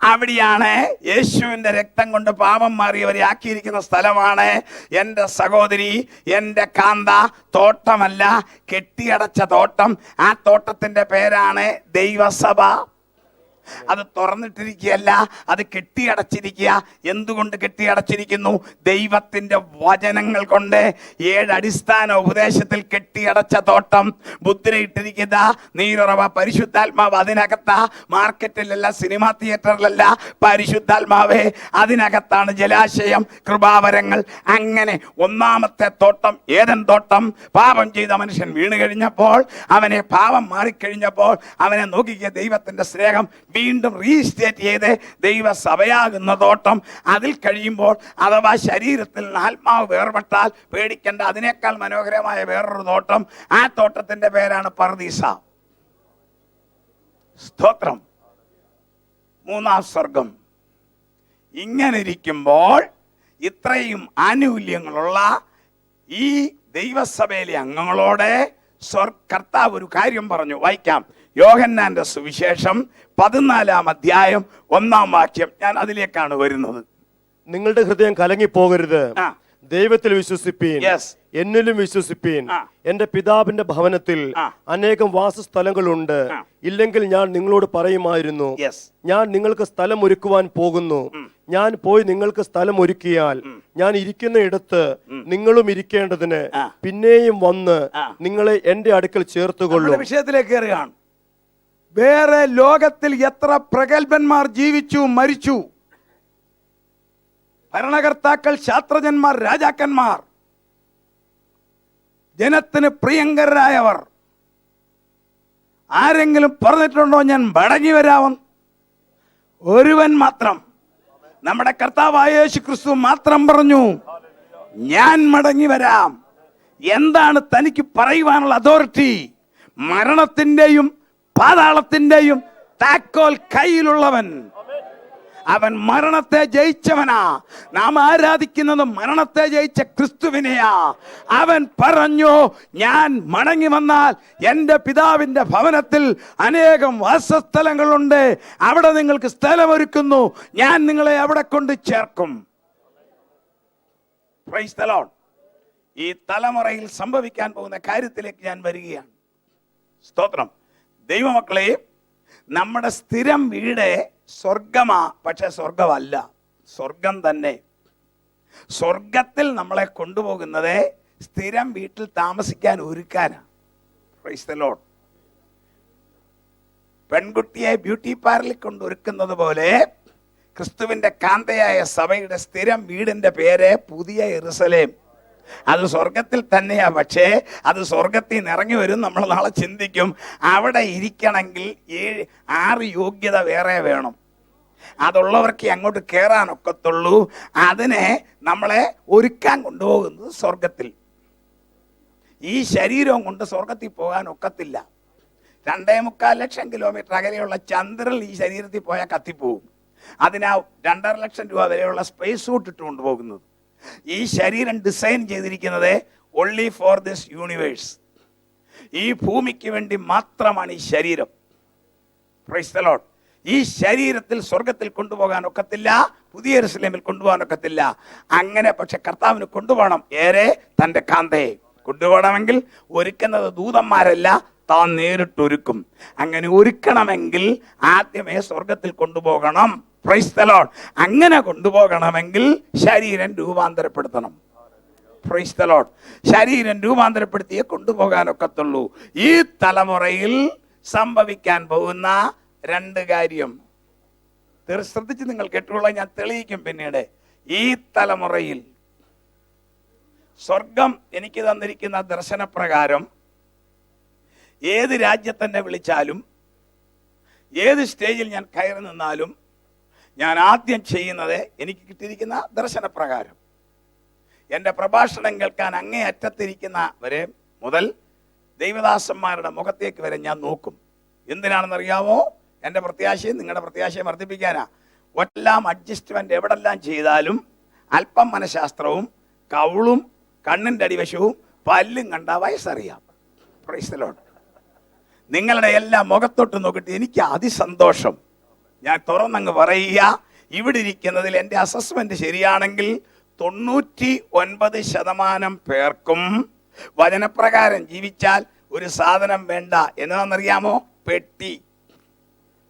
അവിടെയാണ് യേശുവിന്റെ രക്തം കൊണ്ട് പാപം മാറിയവരെ ആക്കിയിരിക്കുന്ന സ്ഥലമാണ്. എന്റെ സഹോദരി, എന്റെ കാന്ത, തോട്ടമല്ല, കെട്ടിയടച്ച തോട്ടം. ആ തോട്ടത്തിന്റെ പേരാണ് ദൈവസഭ. അത് തുറന്നിട്ടിരിക്കുകയല്ല, അത് കെട്ടിയടച്ചിരിക്കുക. എന്തുകൊണ്ട് കെട്ടിയടച്ചിരിക്കുന്നു? ദൈവത്തിന്റെ വചനങ്ങൾ കൊണ്ട്. 7 അടിസ്ഥാന ഉപദേശത്തിൽ കെട്ടിയടച്ച തോട്ടം, മുദ്രയിട്ടിരിക്കുന്ന നീരുറവ, പരിശുദ്ധാത്മാവ് അതിനകത്താ. മാർക്കറ്റിലല്ല, സിനിമാ തിയേറ്ററിലല്ല, പരിശുദ്ധാത്മാവേ അതിനകത്താണ്. ജലാശയം, കൃപാവരങ്ങൾ. അങ്ങനെ ഒന്നാമത്തെ തോട്ടം ഏദൻ തോട്ടം. പാപം ചെയ്ത മനുഷ്യൻ വീണ് കഴിഞ്ഞപ്പോൾ, അവനെ പാപം മാറിക്കഴിഞ്ഞപ്പോൾ, അവനെ നോക്കിയ ദൈവത്തിന്റെ സ്നേഹം വീണ്ടും റീസ്റ്റേറ്റ് ചെയ്ത് ദൈവസഭയാകുന്ന തോട്ടം. അതിൽ കഴിയുമ്പോൾ അഥവാ ശരീരത്തിൽ ആത്മാവ് വേർപെട്ടാൽ പേടിക്കേണ്ട, അതിനേക്കാൾ മനോഹരമായ വേറൊരു തോട്ടം. ആ തോട്ടത്തിന്റെ പേരാണ് പർദീസ. സ്തോത്രം. 3-ാം സ്വർഗം. ഇങ്ങനെ ഇരിക്കുമ്പോൾ ഇത്രയും ആനുകൂല്യങ്ങളുള്ള ഈ ദൈവസഭയിലെ അംഗങ്ങളോട് കർത്താവ് ഒരു കാര്യം പറഞ്ഞു. വായിക്കാം. യോഹന്നാന്റെ സുവിശേഷം 14-ാം അധ്യായം 1-ാം വാക്യം. ഞാൻ അതിലേക്കാണ് വരുന്നത്. നിങ്ങളുടെ ഹൃദയം കലങ്ങിപ്പോകരുത്, ദൈവത്തിൽ വിശ്വസിപ്പീൻ, എന്നിലും വിശ്വസിപ്പീൻ. എന്റെ പിതാവിന്റെ ഭവനത്തിൽ അനേകം വാസസ്ഥലങ്ങളുണ്ട്. ഇല്ലെങ്കിൽ ഞാൻ നിങ്ങളോട് പറയുമായിരുന്നു, ഞാൻ നിങ്ങൾക്ക് സ്ഥലം ഒരുക്കുവാൻ പോകുന്നു. ഞാൻ പോയി നിങ്ങൾക്ക് സ്ഥലം ഒരുക്കിയാൽ ഞാൻ ഇരിക്കുന്ന ഇടത്ത് നിങ്ങളും ഇരിക്കേണ്ടതിന് പിന്നെയും വന്ന് നിങ്ങളെ എന്റെ അടുക്കൽ ചേർത്തുകൊള്ളും. വിഷയത്തിലേക്ക് കയറുകയാണ്. വേറെ ലോകത്തിൽ എത്ര പ്രഗത്ഭന്മാർ ജീവിച്ചു, മരിച്ചു. ഭരണകർത്താക്കൾ, ശാസ്ത്രജ്ഞന്മാർ, രാജാക്കന്മാർ, ജനത്തിന് പ്രിയങ്കരായവർ. ആരെങ്കിലും പറഞ്ഞിട്ടുണ്ടോ ഞാൻ മടങ്ങി വരാമെന്ന്? ഒരുവൻ മാത്രം, നമ്മുടെ കർത്താവായ യേശു ക്രിസ്തു മാത്രം പറഞ്ഞു, ഞാൻ മടങ്ങി വരാം. എന്താണ് തനിക്ക് പറയുവാനുള്ള അതോറിറ്റി? മരണത്തിന്റെയും പാതാളത്തിന്റെയും താക്കോൽ കയ്യിലുള്ളവൻ. അവൻ മരണത്തെ ജയിച്ചവനാ. നാം ആരാധിക്കുന്നത് മരണത്തെ ജയിച്ച ക്രിസ്തുവിനെയാ. അവൻ പറഞ്ഞു, ഞാൻ മടങ്ങി വന്നാൽ എന്റെ പിതാവിന്റെ ഭവനത്തിൽ അനേകം വാസസ്ഥലങ്ങളുണ്ട്. അവിടെ നിങ്ങൾക്ക് സ്ഥലമൊരുക്കുന്നു. ഞാൻ നിങ്ങളെ അവിടെ കൊണ്ട് ചേർക്കും. Price the Lord. ഈ തലമുറയിൽ സംഭവിക്കാൻ പോകുന്ന കാര്യത്തിലേക്ക് ഞാൻ വരികയാണ്. സ്തോത്രം. ദൈവമക്കളെ, നമ്മുടെ സ്ഥിരം വീട് സ്വർഗമാ, പക്ഷെ സ്വർഗമല്ല, സ്വർഗം തന്നെ. സ്വർഗത്തിൽ നമ്മളെ കൊണ്ടുപോകുന്നത് സ്ഥിരം വീട്ടിൽ താമസിക്കാൻ ഒരുക്കാനാ. Praise the lord. പെൺകുട്ടിയെ ബ്യൂട്ടി പാർലറിൽ കൊണ്ടൊരുക്കുന്നത് പോലെ ക്രിസ്തുവിന്റെ കാന്തയായ സഭയുടെ സ്ഥിരം വീടിന്റെ പേര് പുതിയ യെരൂശലേം. അത് സ്വർഗത്തിൽ തന്നെയാ. പക്ഷേ അത് സ്വർഗത്തിൽ നിന്ന് ഇറങ്ങി വരും. നമ്മൾ നാളെ ചിന്തിക്കും, അവിടെ ഇരിക്കണമെങ്കിൽ 6 യോഗ്യത വേറെ വേണം. അതുള്ളവർക്ക് അങ്ങോട്ട് കയറാനൊക്കത്തുള്ളൂ. അതിനെ നമ്മളെ ഒരുക്കാൻ കൊണ്ടുപോകുന്നത് സ്വർഗത്തിൽ. ഈ ശരീരവും കൊണ്ട് സ്വർഗത്തിൽ പോകാൻ ഒക്കത്തില്ല. 2.25 ലക്ഷം കിലോമീറ്റർ അകലെയുള്ള ചന്ദ്രനിൽ ഈ ശരീരത്തിൽ പോയാൽ കത്തിപ്പോവും. അതിനാ 2.5 ലക്ഷം രൂപ വരെയുള്ള സ്പേസ് സൂട്ട് ഇട്ട് കൊണ്ടുപോകുന്നത്. ഈ ശരീരം ഡിസൈൻ ചെയ്തിരിക്കുന്നത് ഓൺലി ഫോർ ദിസ് യൂണിവേഴ്സ്. ഈ ഭൂമിക്ക് വേണ്ടി മാത്രമാണ് ഈ ശരീരം. Price the Lord. ഈ ശരീരത്തിൽ സ്വർഗത്തിൽ കൊണ്ടുപോകാൻ ഒക്കത്തില്ല, പുതിയ യെരൂശലേമിൽ കൊണ്ടുപോകാൻ ഒക്കത്തില്ല. അങ്ങനെ പക്ഷെ കർത്താവിന് കൊണ്ടുപോകണം. തന്റെ കാന്തയെ കൊണ്ടുപോകണമെങ്കിൽ ഒരുക്കുന്നത് ദൂതന്മാരല്ല, താൻ നേരിട്ടൊരുക്കും. അങ്ങനെ ഒരുക്കണമെങ്കിൽ ആദ്യമേ സ്വർഗത്തിൽ കൊണ്ടുപോകണം. Price the Lord. അങ്ങനെ കൊണ്ടുപോകണമെങ്കിൽ ശരീരം രൂപാന്തരപ്പെടുത്തണം. Price the Lord. ശരീരം രൂപാന്തരപ്പെടുത്തിയേ കൊണ്ടുപോകാനൊക്കത്തുള്ളൂ. ഈ തലമുറയിൽ സംഭവിക്കാൻ പോകുന്ന 2 കാര്യം ശ്രദ്ധിച്ച് നിങ്ങൾ കേട്ടുകൊള്ളാൻ ഞാൻ തെളിയിക്കും പിന്നീട്. ഈ തലമുറയിൽ സ്വർഗം എനിക്ക് തന്നിരിക്കുന്ന ദർശനപ്രകാരം ഏത് രാജ്യത്തന്നെ വിളിച്ചാലും, ഏത് സ്റ്റേജിൽ ഞാൻ കയറി നിന്നാലും, ഞാൻ ആദ്യം ചെയ്യുന്നത് എനിക്ക് കിട്ടിയിരിക്കുന്ന ദർശനപ്രകാരം എൻ്റെ പ്രഭാഷണം കേൾക്കാൻ അങ്ങേ അറ്റത്തിരിക്കുന്നവരെ മുതൽ ദൈവദാസന്മാരുടെ മുഖത്തേക്ക് വരെ ഞാൻ നോക്കും. എന്തിനാണെന്നറിയാമോ? എൻ്റെ പ്രത്യാശയും നിങ്ങളുടെ പ്രത്യാശയും വർദ്ധിപ്പിക്കാനാ. എല്ലാം അഡ്ജസ്റ്റ്മെന്റ് എവിടെല്ലാം ചെയ്താലും അല്പം മനഃശാസ്ത്രവും കവിളും കണ്ണിൻ്റെ അടിവശവും പല്ലും കണ്ട വയസ്സറിയാം. Price the Lord. നിങ്ങളുടെ എല്ലാ മുഖത്തോട്ട് നോക്കിയിട്ട് എനിക്ക് അതിസന്തോഷം. ഞാൻ തുറന്നങ്ങ് പറയുക, ഇവിടെ ഇരിക്കുന്നതിൽ എൻ്റെ അസസ്മെന്റ് ശരിയാണെങ്കിൽ 99% പേർക്കും വചനപ്രകാരം ജീവിച്ചാൽ ഒരു സാധനം വേണ്ട. എന്താണെന്നറിയാമോ? പെട്ടി.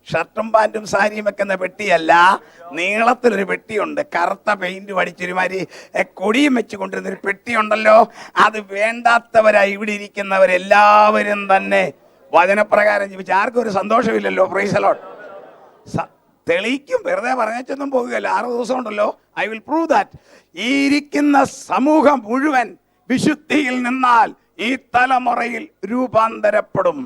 ഷർട്ടും പാൻറ്റും സാരിയും വെക്കുന്ന പെട്ടിയല്ല, നീളത്തിലൊരു പെട്ടിയുണ്ട്. കറുത്ത പെയിന്റ് അടിച്ചൊരുമാതിരി കൊടിയും വെച്ച് കൊണ്ടിരുന്നൊരു പെട്ടിയുണ്ടല്ലോ. അത് വേണ്ടാത്തവരായി ഇവിടെ ഇരിക്കുന്നവരെല്ലാവരും തന്നെ വചനപ്രകാരം ജീവിച്ച ആർക്കും ഒരു സന്തോഷമില്ലല്ലോ. Price the Lord. തെളിയിക്കും, വെറുതെ പറഞ്ഞൊന്നും പോകുകയല്ല. 6 ദിവസം ഉണ്ടല്ലോ. I will prove that. ഈ ഇരിക്കുന്ന സമൂഹം മുഴുവൻ വിശുദ്ധിയിൽ നിന്നാൽ ഈ തലമുറയിൽ രൂപാന്തരപ്പെടും.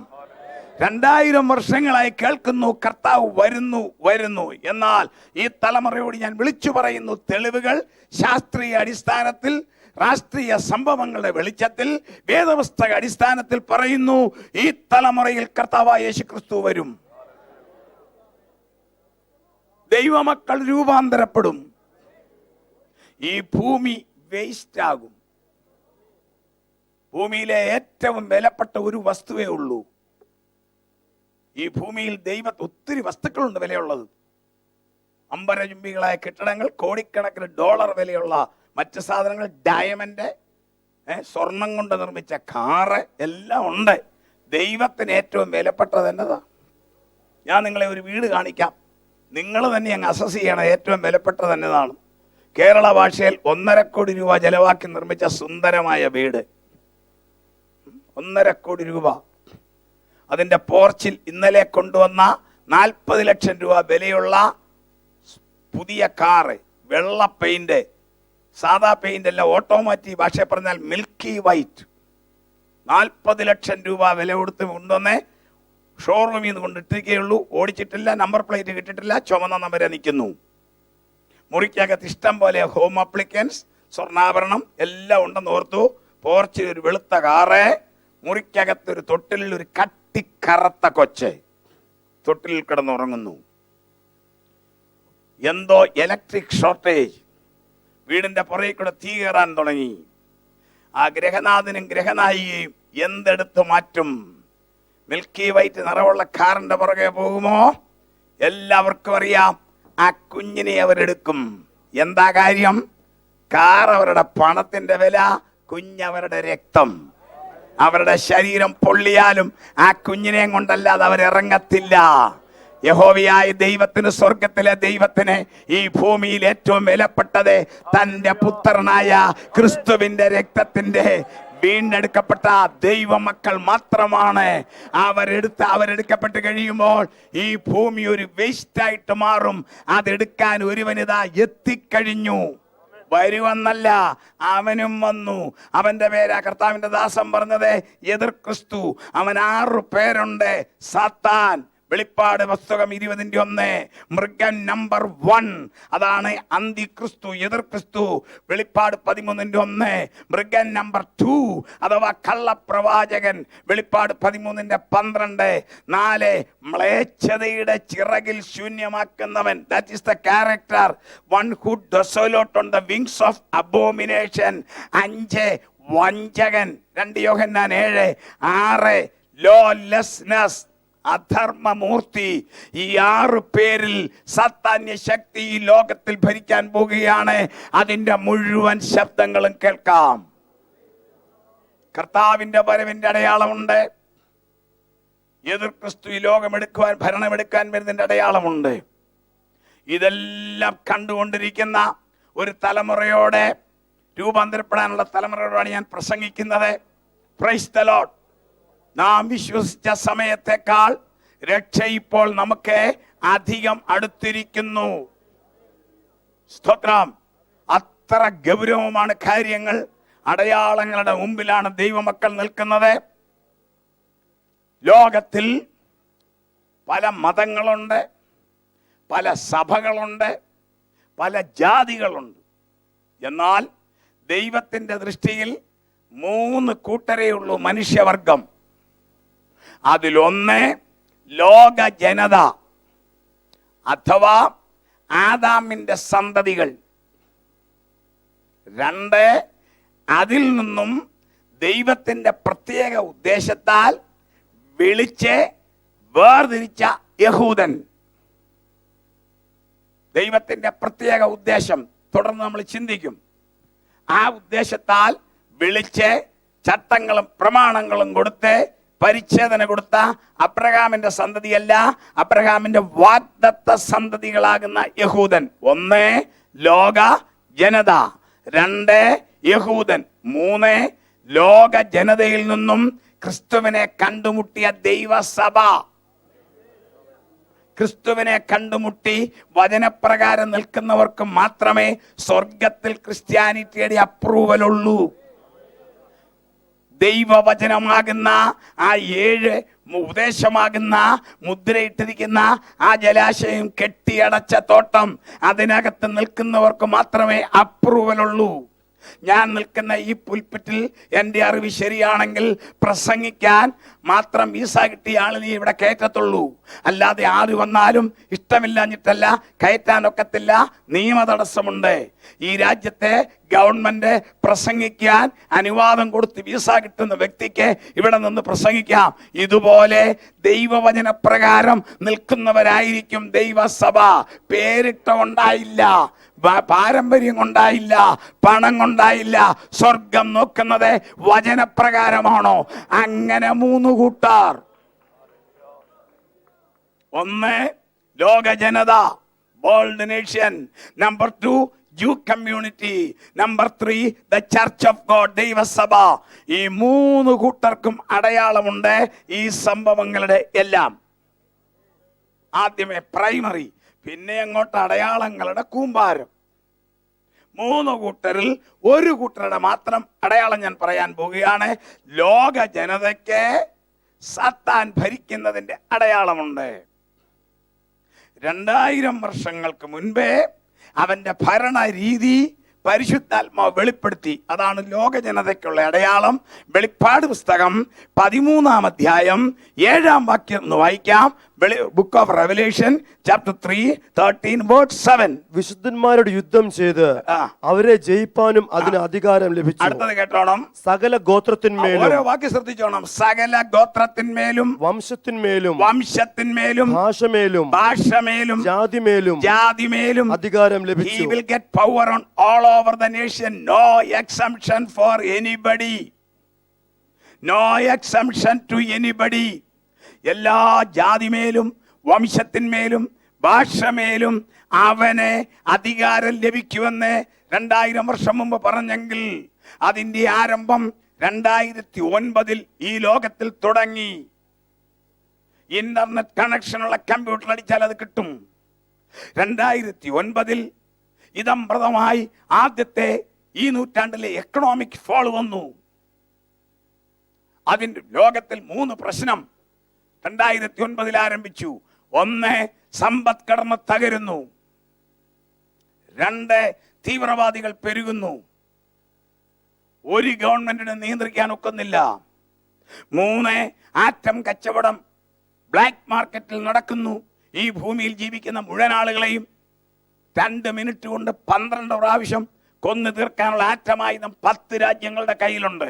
2000 വർഷങ്ങളായി കേൾക്കുന്നു കർത്താവ് വരുന്നു വരുന്നു. എന്നാൽ ഈ തലമുറയോട് ഞാൻ വിളിച്ചു പറയുന്നു, തെളിവുകൾ ശാസ്ത്രീയ അടിസ്ഥാനത്തിൽ, രാഷ്ട്രീയ സംഭവങ്ങളുടെ വെളിച്ചത്തിൽ, വേദപുസ്തക അടിസ്ഥാനത്തിൽ പറയുന്നു, ഈ തലമുറയിൽ കർത്താവായ യേശുക്രിസ്തു വരും. ദൈവമക്കൾ രൂപാന്തരപ്പെടും. ഈ ഭൂമി വേസ്റ്റ് ആകും. ഭൂമിയിലെ ഏറ്റവും വിലപ്പെട്ട ഒരു വസ്തുവേ ഉള്ളൂ. ഈ ഭൂമിയിൽ ഒത്തിരി വസ്തുക്കളുണ്ട് വിലയുള്ളത്. അമ്പരചുംബികളായ കെട്ടിടങ്ങൾ, കോടിക്കണക്കിന് ഡോളർ വിലയുള്ള മറ്റ് സാധനങ്ങൾ, ഡയമണ്ട്, സ്വർണം കൊണ്ട് നിർമ്മിച്ച കാറ് എല്ലാം ഉണ്ട്. ദൈവത്തിന് ഏറ്റവും വിലപ്പെട്ടത് എന്നതാ. ഞാൻ നിങ്ങളെ ഒരു വീട് കാണിക്കാം. നിങ്ങൾ തന്നെ അങ്ങ് അസസ് ചെയ്യണം ഏറ്റവും വിലപ്പെട്ടത് എന്നതാണ്. കേരള ഭാഷയിൽ 1.5 കോടി രൂപ ചെലവാക്കി നിർമ്മിച്ച സുന്ദരമായ വീട്. 1.5 കോടി രൂപ. അതിന്റെ പോർച്ചിൽ ഇന്നലെ കൊണ്ടുവന്ന 40 ലക്ഷം രൂപ വിലയുള്ള പുതിയ കാറ്, വെള്ള പെയിന്റ്, സാധാ പെയിന്റ് അല്ല, ഓട്ടോമാറ്റിക് ഭാഷ പറഞ്ഞാൽ മിൽക്കി വൈറ്റ്. 40 ലക്ഷം രൂപ വില കൊടുത്ത് കൊണ്ടുവന്നേ ഷോറൂമിൽ നിന്ന് കൊണ്ടിട്ടിരിക്കുകയുള്ളൂ. ഓടിച്ചിട്ടില്ല, നമ്പർ പ്ലേറ്റ് കിട്ടിയിട്ടില്ല, ചുമന്ന നമ്പരെ നിൽക്കുന്നു. മുറിക്കകത്ത് ഇഷ്ടം പോലെ ഹോം അപ്ലിക്കൻസ്, സ്വർണ്ണാഭരണം എല്ലാം ഉണ്ടെന്ന് ഓർത്തു. പോർച്ചിൽ ഒരു വെളുത്ത കാറ്, മുറിക്കകത്തൊരു തൊട്ടിലിൽ ഒരു കട്ടിക്കറുത്ത കൊച്ച് തൊട്ടിലിൽ കിടന്നുറങ്ങുന്നു. എന്തോ ഇലക്ട്രിക് ഷോർട്ടേജ്. വീടിന്റെ പുറകെ കൂടെ തീ കയറാൻ തുടങ്ങി. ആ ഗ്രഹനാഥനും ഗ്രഹനായികയും എന്തെടുത്ത് മാറ്റും? മിൽക്കി വൈറ്റ് നിറമുള്ള കാറിന്റെ പുറകെ പോകുമോ? എല്ലാവർക്കും അറിയാം, ആ കുഞ്ഞിനെ അവരെടുക്കും. എന്താ കാര്യം? കാർ അവരുടെ പണത്തിന്റെ വില, കുഞ്ഞവരുടെ രക്തം. അവരുടെ ശരീരം പൊള്ളിയാലും ആ കുഞ്ഞിനെ കൊണ്ടല്ലാതെ അവരിറങ്ങത്തില്ല. യഹോവയായ ദൈവത്തിന്, സ്വർഗത്തിലെ ദൈവത്തിന് ഈ ഭൂമിയിൽ ഏറ്റവും വിലപ്പെട്ടത് തന്റെ പുത്രനായ ക്രിസ്തുവിന്റെ രക്തത്തിന്റെ വീണ്ടെടുക്കപ്പെട്ട ദൈവമക്കൾ മാത്രമാണ്. അവരെടുക്കപ്പെട്ട് കഴിയുമ്പോൾ ഈ ഭൂമി ഒരു വേസ്റ്റ് ആയിട്ട് മാറും. അതെടുക്കാൻ ഒരുവനിതാ എത്തിക്കഴിഞ്ഞു. വരുവെന്നല്ല, അവനും വന്നു. അവന്റെ പേരാ കർത്താവിന്റെ ദാസൻ പറഞ്ഞത് എതിർ ക്രിസ്തു. അവൻ 6 പേരുണ്ട്. സാത്താൻ, വെളിപ്പാട് പുസ്തകം 20:1. മൃഗൻ നമ്പർ 1, അതാണ് അന്തി ക്രിസ്തു, എതിർ ക്രിസ്തു. വെളിപ്പാട് 13:1. മൃഗൻ നമ്പർ 2 അഥവാ കള്ളപ്രവാചകൻ. വെളിപ്പാട് 13:12. 4 മ്ലേച്ഛതയുടെ ചിറകിൽ ശൂന്യമാക്കുന്നവൻ. That is the character. 1 who desolate on the wings of abomination. 5 വഞ്ചകൻ. 2 യോഹന്നാൻ 7. 6 lawlessness, അധർമ്മമൂർത്തി. ഈ 6 പേരിൽ സാത്താന്യ ശക്തി ഈ ലോകത്തിൽ ഭരിക്കാൻ പോകുകയാണ്. അതിന്റെ മുഴുവൻ ശബ്ദങ്ങളും കേൾക്കാം. കർത്താവിന്റെ വരവിന്റെ അടയാളമുണ്ട്. എതിർ ക്രിസ്തു ഈ ലോകമെടുക്കുവാൻ, ഭരണമെടുക്കാൻ വരുന്നതിന്റെ അടയാളമുണ്ട്. ഇതെല്ലാം കണ്ടുകൊണ്ടിരിക്കുന്ന ഒരു തലമുറയോടെ, രൂപാന്തരപ്പെടാനുള്ള തലമുറയോടാണ് ഞാൻ പ്രസംഗിക്കുന്നത്. Praise the Lord. നാം വിശ്വസിച്ച സമയത്തെക്കാൾ രക്ഷ ഇപ്പോൾ നമുക്ക് അധികം അടുത്തിരിക്കുന്നു. സ്തോത്രം. അത്ര ഗൗരവമാണ് കാര്യങ്ങൾ. അടയാളങ്ങളുടെ മുമ്പിലാണ് ദൈവമക്കൾ നിൽക്കുന്നത്. ലോകത്തിൽ പല മതങ്ങളുണ്ട്, പല സഭകളുണ്ട്, പല ജാതികളുണ്ട്. എന്നാൽ ദൈവത്തിന്റെ ദൃഷ്ടിയിൽ 3 കൂട്ടരേ ഉള്ളൂ മനുഷ്യവർഗം. അതിലൊന്ന് ലോക ജനത അഥവാ ആദാമിന്റെ സന്തതികൾ. 2 അതിൽ നിന്നും ദൈവത്തിന്റെ പ്രത്യേക ഉദ്ദേശത്താൽ വിളിച്ച് വേർതിരിച്ച യഹൂദൻ. ദൈവത്തിന്റെ പ്രത്യേക ഉദ്ദേശം തുടർന്ന് നമ്മൾ ചിന്തിക്കും. ആ ഉദ്ദേശത്താൽ വിളിച്ച് ചട്ടങ്ങളും പ്രമാണങ്ങളും കൊടുത്ത് പരിച്ഛേദന കൊടുത്ത അബ്രഹാമിന്റെ സന്തതിയല്ല, അബ്രഹാമിന്റെ വാഗ്ദത്ത സന്തതികളാകുന്ന യഹൂദൻ. 1 ലോക ജനത, 2 യഹൂദൻ, 3 ലോക ജനതയിൽ നിന്നും ക്രിസ്തുവിനെ കണ്ടുമുട്ടിയ ദൈവസഭ. ക്രിസ്തുവിനെ കണ്ടുമുട്ടി വചനപ്രകാരം നിൽക്കുന്നവർക്ക് മാത്രമേ സ്വർഗത്തിൽ ക്രിസ്ത്യാനിറ്റിയുടെ അപ്രൂവൽ ഉള്ളൂ. ദൈവവചനമാകുന്ന ആ 7 ഉപദേശമാകുന്ന മുദ്രയിട്ടിരിക്കുന്ന ആ ജലാശയം കെട്ടിയടച്ച തോട്ടം, അതിനകത്ത് നിൽക്കുന്നവർക്ക് മാത്രമേ അപ്രൂവൽ ഉള്ളൂ. ഞാൻ നിൽക്കുന്ന ഈ പുൽപ്പിറ്റിൽ എൻ്റെ അറിവ് ശരിയാണെങ്കിൽ പ്രസംഗിക്കാൻ മാത്രം വീസ കിട്ടിയ ആളിനെ ഇവിടെ കയറ്റത്തുള്ളൂ. അല്ലാതെ ആര് വന്നാലും ഇഷ്ടമില്ലാഞ്ഞിട്ടല്ല, കയറ്റാനൊക്കത്തില്ല. നിയമ തടസ്സമുണ്ട്. ഈ രാജ്യത്തെ ഗവൺമെന്റ് പ്രസംഗിക്കാൻ അനുവാദം കൊടുത്ത് വീസ കിട്ടുന്ന വ്യക്തിക്ക് ഇവിടെ നിന്ന് പ്രസംഗിക്കാം. ഇതുപോലെ ദൈവവചന പ്രകാരം നിൽക്കുന്നവരായിരിക്കും ദൈവസഭ. പേരിട്ട കൊണ്ടായില്ല, പാരമ്പര്യം കൊണ്ടായില്ല, പണം കൊണ്ടായില്ല. സ്വർഗം നോക്കുന്നത് വചനപ്രകാരമാണോ? അങ്ങനെ 3 കൂട്ടർ. 1 ലോക ജനത, world nation. Number 2 Jew community. Number 3 the church of God, ദൈവസഭ. ഈ 3 കൂട്ടർക്കും അടയാളമുണ്ട് ഈ സംഭവങ്ങളുടെ എല്ലാം. ആദ്യമേ പ്രൈമറി, പിന്നെ അങ്ങോട്ട് അടയാളങ്ങളുടെ കൂമ്പാരം. 3 കൂട്ടരിൽ 1 കൂട്ടരുടെ മാത്രം അടയാളം ഞാൻ പറയാൻ പോവുകയാണ്. ലോക ജനതയ്ക്ക് സാത്താൻ ഭരിക്കുന്നതിന്റെ അടയാളമുണ്ട്. 2000 വർഷങ്ങൾക്ക് മുൻപേ അവന്റെ ഭരണ രീതി പരിശുദ്ധാത്മാവ് വെളിപ്പെടുത്തി. അതാണ് ലോക ജനതയ്ക്കുള്ള അടയാളം. വെളിപ്പാട് പുസ്തകം 13-ാം അധ്യായം 7-ാം വാക്യം ഒന്ന് വായിക്കാം. Book of revelation chapter 3:13-7. വിശുദ്ധന്മാരോട് യുദ്ധം ചെയ്ത് അവരെ ജയിപ്പാനും അതിന് അധികാരം ലഭിച്ചു. അടുത്തത് കേട്ടോണം. സകല ഗോത്രത്തിന്മേലും, ഓരോ വാക്യം ശ്രദ്ധിച്ചോണം. സകല ഗോത്രത്തിന്മേലും, വംശത്തിന്മേലും, ഭാഷമേലും, ജാതിമേലും അധികാരം ലഭിച്ചു. He will get power on all over the nation. No exemption for anybody. No exemption to anybody. എല്ലാ ജാതിമേലും, വംശത്തിന്മേലും, ഭാഷമേലും അവന് അധികാരം ലഭിക്കുമെന്ന് 2000 വർഷം മുമ്പ് പറഞ്ഞെങ്കിൽ അതിന്റെ ആരംഭം 2009 ഈ ലോകത്തിൽ തുടങ്ങി. ഇന്റർനെറ്റ് കണക്ഷനുള്ള കമ്പ്യൂട്ടർ അടിച്ചാൽ അത് കിട്ടും. 2009 ഇതംപ്രദമായി ആദ്യത്തെ ഈ നൂറ്റാണ്ടിലെ എക്കണോമിക് ഫോൾ വന്നു. അതിന്റെ ലോകത്തിൽ 3 പ്രശ്നം 2009 ആരംഭിച്ചു. 1 സമ്പദ്ഘടന തകരുന്നു, 2 തീവ്രവാദികൾ പെരുകുന്നു, ഒരു ഗവൺമെന്റിനെ നിയന്ത്രിക്കാൻ ഒക്കുന്നില്ല, 3 ആറ്റം കച്ചവടം ബ്ലാക്ക് മാർക്കറ്റിൽ നടക്കുന്നു. ഈ ഭൂമിയിൽ ജീവിക്കുന്ന മുഴുവൻ ആളുകളെയും 2 മിനിറ്റ് കൊണ്ട് 12 പ്രാവശ്യം കൊന്നു തീർക്കാനുള്ള ആറ്റമായുധം 10 രാജ്യങ്ങളുടെ കയ്യിലുണ്ട്.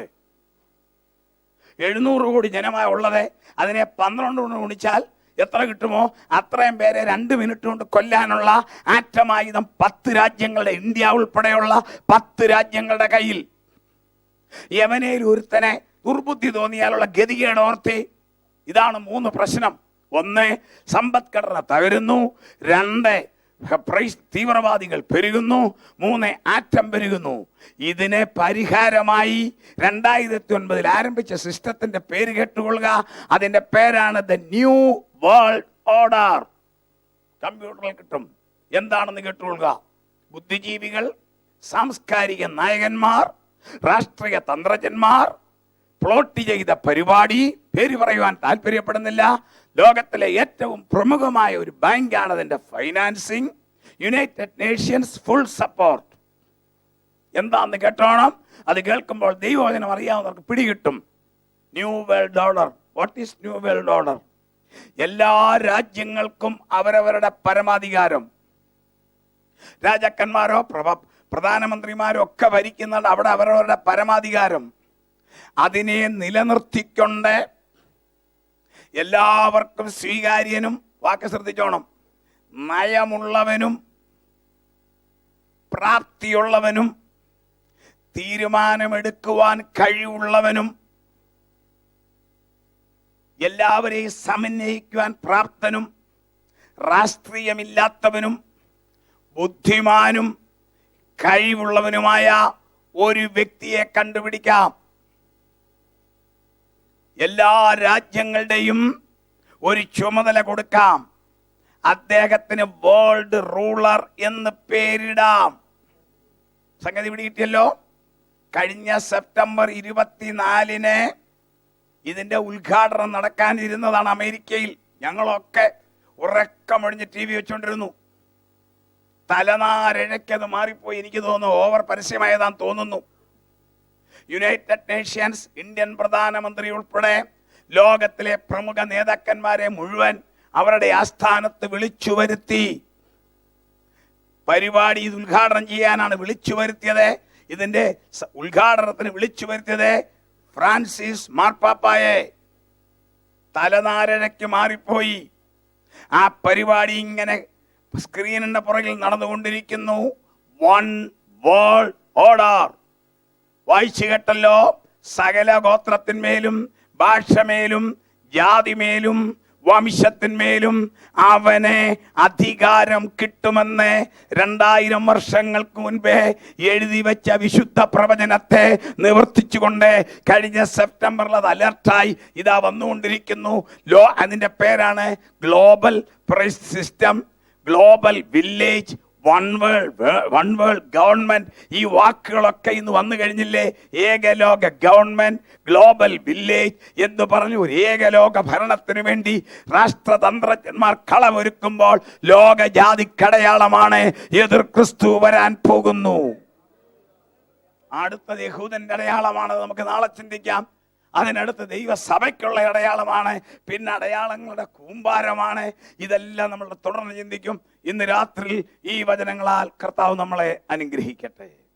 700 കോടി ജനമായി ഉള്ളത് അതിനെ 12 കൊണ്ട് ഗുണിച്ചാൽ എത്ര കിട്ടുമോ അത്രയും പേരെ 2 മിനിറ്റ് കൊണ്ട് കൊല്ലാനുള്ള ആറ്റമായുധം 10 രാജ്യങ്ങളുടെ, ഇന്ത്യ ഉൾപ്പെടെയുള്ള 10 രാജ്യങ്ങളുടെ കയ്യിൽ. യമനയിൽ ഒരുത്തനെ ദുർബുദ്ധി തോന്നിയാലുള്ള ഗതികേട് ഓർത്തി. ഇതാണ് 3 പ്രശ്നം. 1 സമ്പദ്ഘടന തകരുന്നു, 2 തീവ്രവാദികൾ പെരുകുന്നു, 3 ആറ്റം പെരുകുന്നു. ഇതിനെ പരിഹാരമായി 2009 ആരംഭിച്ച സിസ്റ്റത്തിന്റെ പേര് കേട്ടുകൊള്ളുക. അതിന്റെ പേരാണ് ദ ന്യൂ വേൾഡ് ഓർഡർ. കമ്പ്യൂട്ടറിൽ കിട്ടും. എന്താണെന്ന് കേട്ടുകൊള്ളുക. ബുദ്ധിജീവികൾ, സാംസ്കാരിക നായകന്മാർ, രാഷ്ട്രീയ തന്ത്രജ്ഞന്മാർ പ്ലോട്ട് ചെയ്ത പരിപാടി, പേര് പറയുവാൻ താല്പര്യപ്പെടുന്നില്ല. ലോകത്തിലെ ഏറ്റവും പ്രമുഖമായ ഒരു ബാങ്കാണ് അതിന്റെ financing. United Nations full support. എന്താന്ന് കേട്ടോണം. അത് കേൾക്കുമ്പോൾ ദൈവവചനം അറിയാവുന്നവർക്ക് പിടികിട്ടും. New world order. What is new world order? എല്ലാ രാജ്യങ്ങൾക്കും അവരവരുടെ പരമാധികാരം. രാജാക്കന്മാരോ പ്രധാനമന്ത്രിമാരോ ഒക്കെ ഭരിക്കുന്നുണ്ട്. അവിടെ അവരവരുടെ പരമാധികാരം. അതിനെ നിലനിർത്തിക്കൊണ്ട് എല്ലാവർക്കും സ്വീകാര്യനും, വാക്ക് ശ്രദ്ധിച്ചോണം, നയമുള്ളവനും പ്രാപ്തിയുള്ളവനും തീരുമാനമെടുക്കുവാൻ കഴിവുള്ളവനും എല്ലാവരെയും സമന്വയിക്കുവാൻ പ്രാപ്തനും രാഷ്ട്രീയമില്ലാത്തവനും ബുദ്ധിമാനും കഴിവുള്ളവനുമായ ഒരു വ്യക്തിയെ കണ്ടുപിടിക്കാം. എല്ലാ രാജ്യങ്ങളുടെയും ഒരു ചുമതല കൊടുക്കാം. അദ്ദേഹത്തിന് വേൾഡ് റൂളർ എന്ന് പേരിടാം. സംഗതി പിടികിട്ടിയല്ലോ. കഴിഞ്ഞ സെപ്റ്റംബർ 24 ഇതിന്റെ ഉദ്ഘാടനം നടക്കാനിരുന്നതാണ് അമേരിക്കയിൽ. ഞങ്ങളൊക്കെ ഉറക്കമൊഴിഞ്ഞ് TV വെച്ചുകൊണ്ടിരുന്നു. തലനാരിഴയ്ക്കത് മാറിപ്പോയി. എനിക്ക് തോന്നുന്നു ഓവർ പരസ്യമായതാന്ന് തോന്നുന്നു. യുണൈറ്റഡ് നേഷൻസ് ഇന്ത്യൻ പ്രധാനമന്ത്രി ഉൾപ്പെടെ ലോകത്തിലെ പ്രമുഖ നേതാക്കന്മാരെ മുഴുവൻ അവരുടെ ആസ്ഥാനത്ത് വിളിച്ചു വരുത്തി. പരിപാടി ഇത് ഉദ്ഘാടനം ചെയ്യാനാണ് വിളിച്ചു വരുത്തിയത്. ഇതിന്റെ ഉദ്ഘാടനത്തിന് വിളിച്ചു വരുത്തിയത് ഫ്രാൻസിസ് മാർപ്പാപ്പായെ. തലനാരിഴയ്ക്ക് മാറിപ്പോയി. ആ പരിപാടി ഇങ്ങനെ സ്ക്രീനിന്റെ പുറകിൽ നടന്നുകൊണ്ടിരിക്കുന്നു. One world order. വായിച്ചു കേട്ടല്ലോ. സകല ഗോത്രത്തിന്മേലും ഭാഷമേലും ജാതിമേലും വംശത്തിന്മേലും അവന് അധികാരം കിട്ടുമെന്ന് 2000 വർഷങ്ങൾക്ക് മുൻപേ എഴുതി വെച്ച വിശുദ്ധ പ്രവചനത്തെ നിവർത്തിച്ചുകൊണ്ട് കഴിഞ്ഞ സെപ്റ്റംബറിൽ അത് അലർട്ടായി ഇതാ വന്നുകൊണ്ടിരിക്കുന്നു. അതിന്റെ പേരാണ് global price system, global village, one world government. ഈ വാക്കുകളൊക്കെ ഇന്ന് വന്നു കഴിഞ്ഞില്ലേ? ഏകലോക ഗവൺമെന്റ്, ഗ്ലോബൽ വില്ലേജ് എന്ന് പറഞ്ഞു ഒരു ഏകലോക ഭരണത്തിന് വേണ്ടി രാഷ്ട്രതന്ത്രജ്ഞന്മാർ കളമൊരുക്കുമ്പോൾ ലോകജാതിക്കടയാളമാണ് എതിർ ക്രിസ്തു വരാൻ പോകുന്നു. അടുത്തത് യഹൂദന്റെ അടയാളമാണ്. നമുക്ക് നാളെ ചിന്തിക്കാം. അതിനടുത്ത് ദൈവസഭയ്ക്കുള്ള അടയാളമാണ്. പിന്നെ അടയാളങ്ങളുടെ കൂമ്പാരമാണ്. ഇതെല്ലാം നമ്മൾ തുടർന്ന് ചിന്തിക്കും. ഇന്ന് രാത്രി ഈ വചനങ്ങളാൽ കർത്താവ് നമ്മളെ അനുഗ്രഹിക്കട്ടെ.